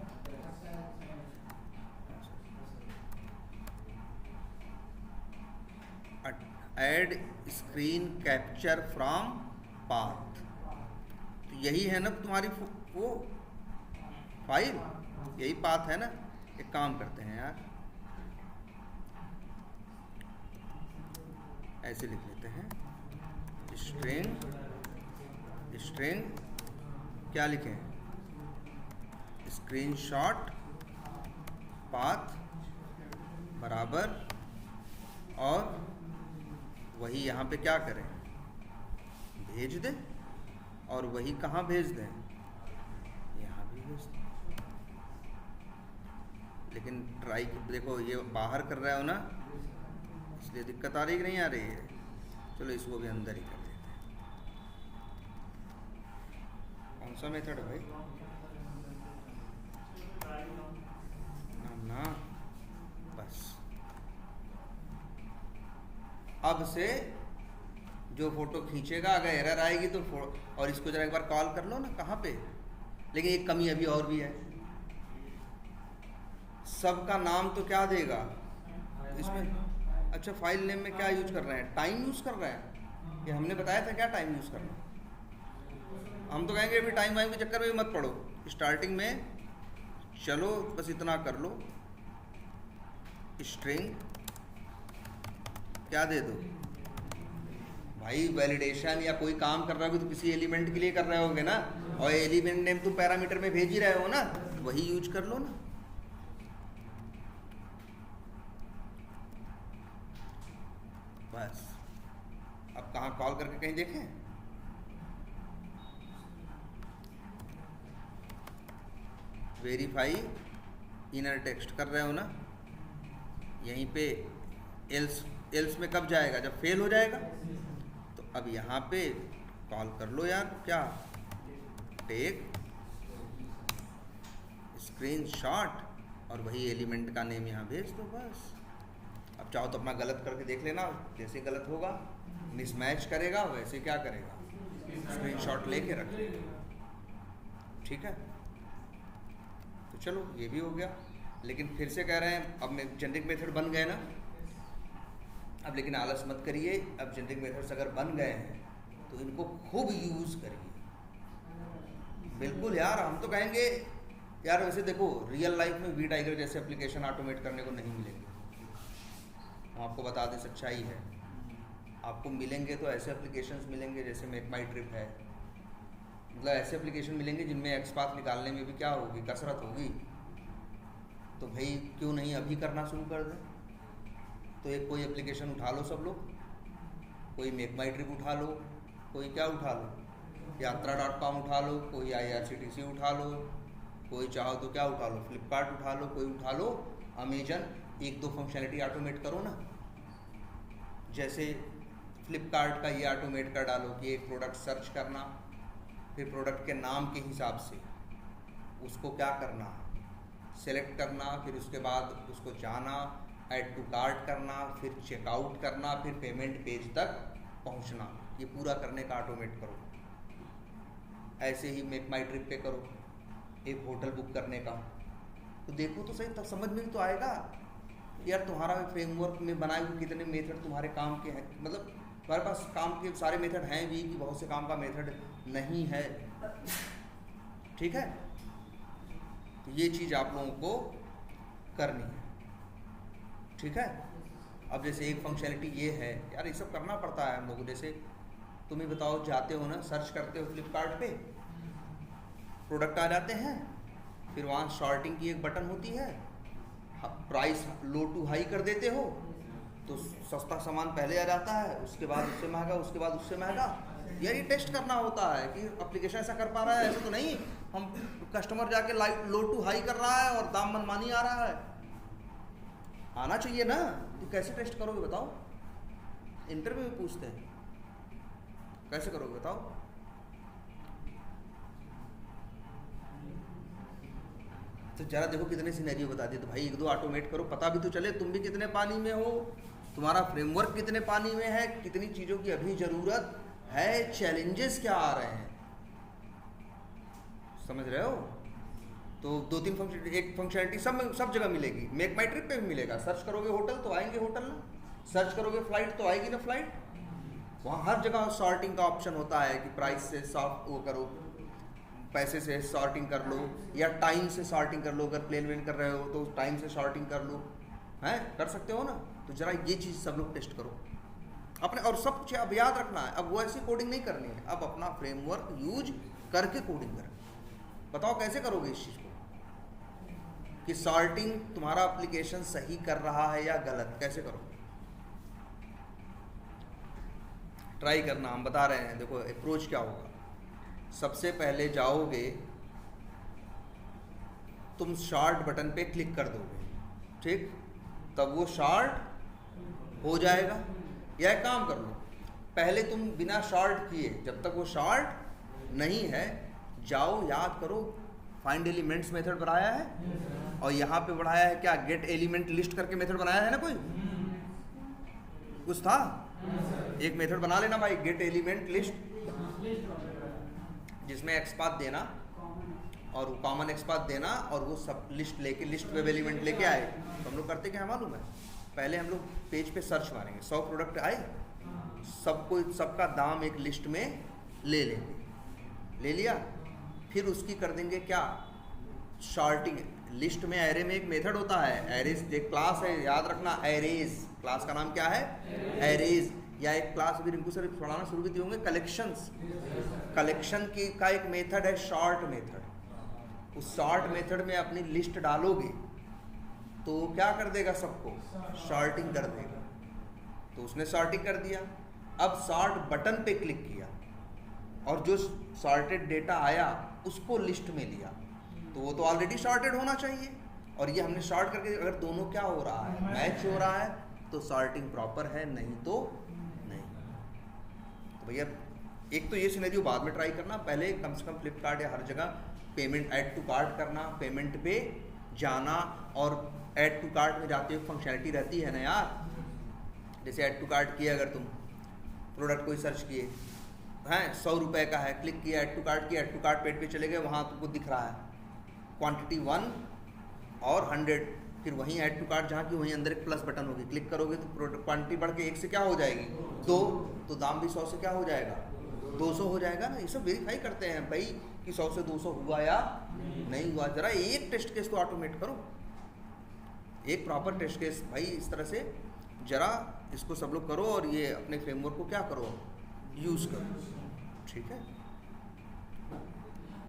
add screen capture from path. तो यही है ना तुम्हारी वो फाइल, यही पाथ है ना। एक काम करते हैं यार, ऐसे लिख लेते हैं, स्ट्रिंग क्या लिखें, स्क्रीनशॉट पाथ बराबर, और वही यहाँ पे क्या करें, भेज दें। और वही कहाँ भेज दें, यहाँ भी भेज दें। लेकिन ट्राई देखो ये बाहर कर रहा हो ना, इसलिए दिक्कत आ रही कि नहीं आ रही है। चलो इसको भी अंदर ही कर देते हैं। कौन सा मेथड है भाई, ना बस। अब से जो फोटो खींचेगा अगर एरर आएगी तो और इसको जरा एक बार कॉल कर लो ना, कहाँ पे। लेकिन एक कमी अभी और भी है, सबका नाम तो क्या देगा इसमें। अच्छा फाइल नेम में क्या यूज कर रहे हैं, टाइम यूज कर रहे हैं, ये हमने बताया था क्या टाइम यूज करना। हम तो कहेंगे अभी टाइम वाइम के चक्कर में मत पड़ो, स्टार्टिंग में चलो बस इतना कर लो, स्ट्रिंग क्या दे दो, भाई वैलिडेशन या कोई काम कर रहा हो तो किसी एलिमेंट के लिए कर रहे होगे ना, और एलिमेंट नेम तुम पैरामीटर में भेज ही रहे हो ना, वही यूज कर लो ना। बस अब कहाँ कॉल करके कहीं देखें, वेरीफाई इनर टेक्स्ट कर रहे हो ना, यहीं पे एल्स में कब जाएगा, जब फेल हो जाएगा। तो अब यहाँ पे कॉल कर लो यार, क्या टेक स्क्रीनशॉट और वही एलिमेंट का नेम यहाँ भेज दो बस। अब चाहो तो अपना गलत करके देख लेना, जैसे गलत होगा मिसमैच करेगा वैसे क्या करेगा, स्क्रीनशॉट लेके रख लेगा, ठीक है। तो चलो ये भी हो गया, लेकिन फिर से कह रहे हैं अब जेनरिक मेथड बन गए ना, अब लेकिन आलस मत करिए, अब जेनरिक मेथड्स अगर बन गए हैं तो इनको खूब यूज़ करिए। बिल्कुल यार, हम तो कहेंगे यार, वैसे देखो रियल लाइफ में वी टाइगर जैसे एप्लीकेशन ऑटोमेट करने को नहीं मिलेंगे, हम आपको बता दें सच्चाई है। आपको मिलेंगे तो ऐसे एप्लीकेशंस मिलेंगे जैसे मेक माई ट्रिप है, मतलब ऐसे एप्लीकेशन मिलेंगे जिनमें एक्सपाथ निकालने में भी क्या होगी, कसरत होगी। तो भाई क्यों नहीं अभी करना शुरू कर दें। तो एक कोई एप्लीकेशन उठा लो सब लोग, कोई मेक माई ट्रिप उठा लो, कोई क्या उठा लो, यात्रा.com उठा लो, कोई IRCTC उठा लो, कोई चाहो तो क्या उठा लो, फ्लिपकार्ट उठा लो, कोई उठा लो अमेजन, एक दो फंक्शनलिटी ऑटोमेट करो ना। जैसे फ्लिपकार्ट का ये ऑटोमेट कर डालो कि एक प्रोडक्ट सर्च करना, फिर प्रोडक्ट के नाम के हिसाब से उसको क्या करना, सेलेक्ट करना, फिर उसके बाद उसको जाना, ऐड टू कार्ट करना, फिर चेकआउट करना, फिर पेमेंट पेज तक पहुंचना, ये पूरा करने का ऑटोमेट करो। ऐसे ही मेक माई ट्रिप पे करो, एक होटल बुक करने का, तो देखो तो सही, तब समझ में तो आएगा यार तुम्हारा फ्रेमवर्क में बनाए हुए कितने मेथड तुम्हारे काम के हैं, मतलब तुम्हारे पास काम के सारे मेथड हैं भी कि बहुत से काम का मेथड नहीं है, ठीक है। तो ये चीज़ आप लोगों को करनी है, ठीक है। अब जैसे एक फंक्शनलिटी ये है यार, ये सब करना पड़ता है हम लोग। जैसे तुम ही बताओ, जाते हो ना, सर्च करते हो फ्लिपकार्ट पे, प्रोडक्ट आ जाते हैं, फिर वहाँ शॉर्टिंग की एक बटन होती है, प्राइस लो टू हाई कर देते हो तो सस्ता सामान पहले आ जाता है, उसके बाद उससे महंगा, उसके बाद उससे महंगा। यार ये टेस्ट करना होता है कि एप्लीकेशन ऐसा कर पा रहा है, ऐसा तो नहीं हम कस्टमर जाके लो टू हाई कर रहा है और दाम मनमानी आ रहा है। आना चाहिए ना, तो कैसे टेस्ट करोगे बताओ, इंटरव्यू में पूछते हैं कैसे करोगे बताओ। तो जरा देखो कितने सिनेरियो बता दिए, तो भाई एक दो ऑटोमेट करो, पता भी तो चले तुम भी कितने पानी में हो, तुम्हारा फ्रेमवर्क कितने पानी में है, कितनी चीज़ों की अभी ज़रूरत है, चैलेंजेस क्या आ रहे हैं, समझ रहे हो। तो दो तीन फंक्शन, एक फंक्शनलिटी सब जगह मिलेगी, मेक माई ट्रिप पे भी मिलेगा। सर्च करोगे होटल तो आएंगे होटल ना, सर्च करोगे फ्लाइट तो आएगी ना फ्लाइट। वहाँ हर जगह सॉर्टिंग का ऑप्शन होता है कि प्राइस से सॉर्ट वो करो, पैसे से सॉर्टिंग कर लो, या टाइम से सॉर्टिंग कर लो, अगर प्लेन वेन कर रहे हो तो टाइम से सॉर्टिंग कर लो, हैं कर सकते हो ना। तो जरा ये चीज़ सब लोग टेस्ट करो अपने, और सब कुछ अब याद रखना है, अब वो ऐसी कोडिंग नहीं करनी है, अब अपना फ्रेमवर्क यूज करके कोडिंग करें। बताओ कैसे करोगे इस चीज़ को कि सॉर्टिंग तुम्हारा एप्लीकेशन सही कर रहा है या गलत, कैसे करोगे, ट्राई करना। हम बता रहे हैं, देखो अप्रोच क्या होगा। सबसे पहले जाओगे तुम शॉर्ट बटन पे क्लिक कर दोगे, ठीक, तब वो शॉर्ट हो जाएगा। या एक काम कर लो, पहले तुम बिना शॉर्ट किए, जब तक वो शॉर्ट नहीं है, जाओ याद करो फाइंड एलिमेंट्स मेथड बनाया है, और यहाँ पे बनाया है क्या, गेट एलिमेंट लिस्ट करके मेथड बनाया है ना, कोई कुछ था, एक मेथड बना लेना भाई, गेट एलिमेंट लिस्ट, जिसमें एक्सपाथ देना और कॉमन एक्सपाथ देना, और वो सब लिस्ट लेके, लिस्ट वेब एलिमेंट लेके आए। तो हम लोग करते क्या मालूम है, पहले हम लोग पेज पे सर्च मारेंगे, 100 प्रोडक्ट आए, सबको सबका दाम एक लिस्ट में ले लेंगे, ले लिया, फिर उसकी कर देंगे क्या, शॉर्टिंग। लिस्ट में एरे में एक मेथड होता है, एरेज, एक क्लास है, याद रखना, एरेज, क्लास का नाम क्या है, एरेज। या एक क्लास भी रिंकू सर पढ़ाना शुरू भी दिए होंगे, कलेक्शंस। कलेक्शन की का एक मेथड है शॉर्ट मेथड। उस शॉर्ट मेथड में अपनी लिस्ट डालोगे तो क्या कर देगा, सबको सॉर्टिंग कर देगा। तो उसने सॉर्टिंग कर दिया। अब सॉर्ट बटन पे क्लिक किया और जो सॉर्टेड डेटा आया उसको लिस्ट में लिया, तो वो तो ऑलरेडी सॉर्टेड होना चाहिए। और ये हमने सॉर्ट करके अगर दोनों क्या हो रहा है, मैच हो रहा है, तो सॉर्टिंग प्रॉपर है, नहीं तो नहीं। तो भैया एक तो ये सिनेरियो बाद में ट्राई करना, पहले कम से कम फ्लिपकार्ट या हर जगह पेमेंट ऐड टू कार्ट करना, पेमेंट पे जाना। और ऐड टू कार्ट में जाते हुए फंक्शनलिटी रहती है ना यार, जैसे ऐड टू कार्ट किया, अगर तुम प्रोडक्ट कोई सर्च किए हैं 100 रुपये का है, क्लिक किया ऐड टू कार्ट किया, ऐड टू कार्ट पेज पे चले गए, वहाँ तुमको दिख रहा है क्वांटिटी 1 और 100, फिर वहीं ऐड टू कार्ट जहाँ की वहीं अंदर एक प्लस बटन होगी, क्लिक करोगे तो प्रोडक्ट क्वांटिटी बढ़ के 1 से क्या हो जाएगी 2, तो दाम भी 100 से क्या हो जाएगा 200 हो जाएगा ना। ये सब वेरीफाई करते हैं भाई कि 100 से 200 हुआ या नहीं हुआ। जरा एक टेस्ट केस तो ऑटोमेट करो, एक प्रॉपर टेस्ट केस भाई, इस तरह से जरा इसको सब लोग करो और ये अपने फ्रेमवर्क को क्या करो, यूज़ करो, ठीक है।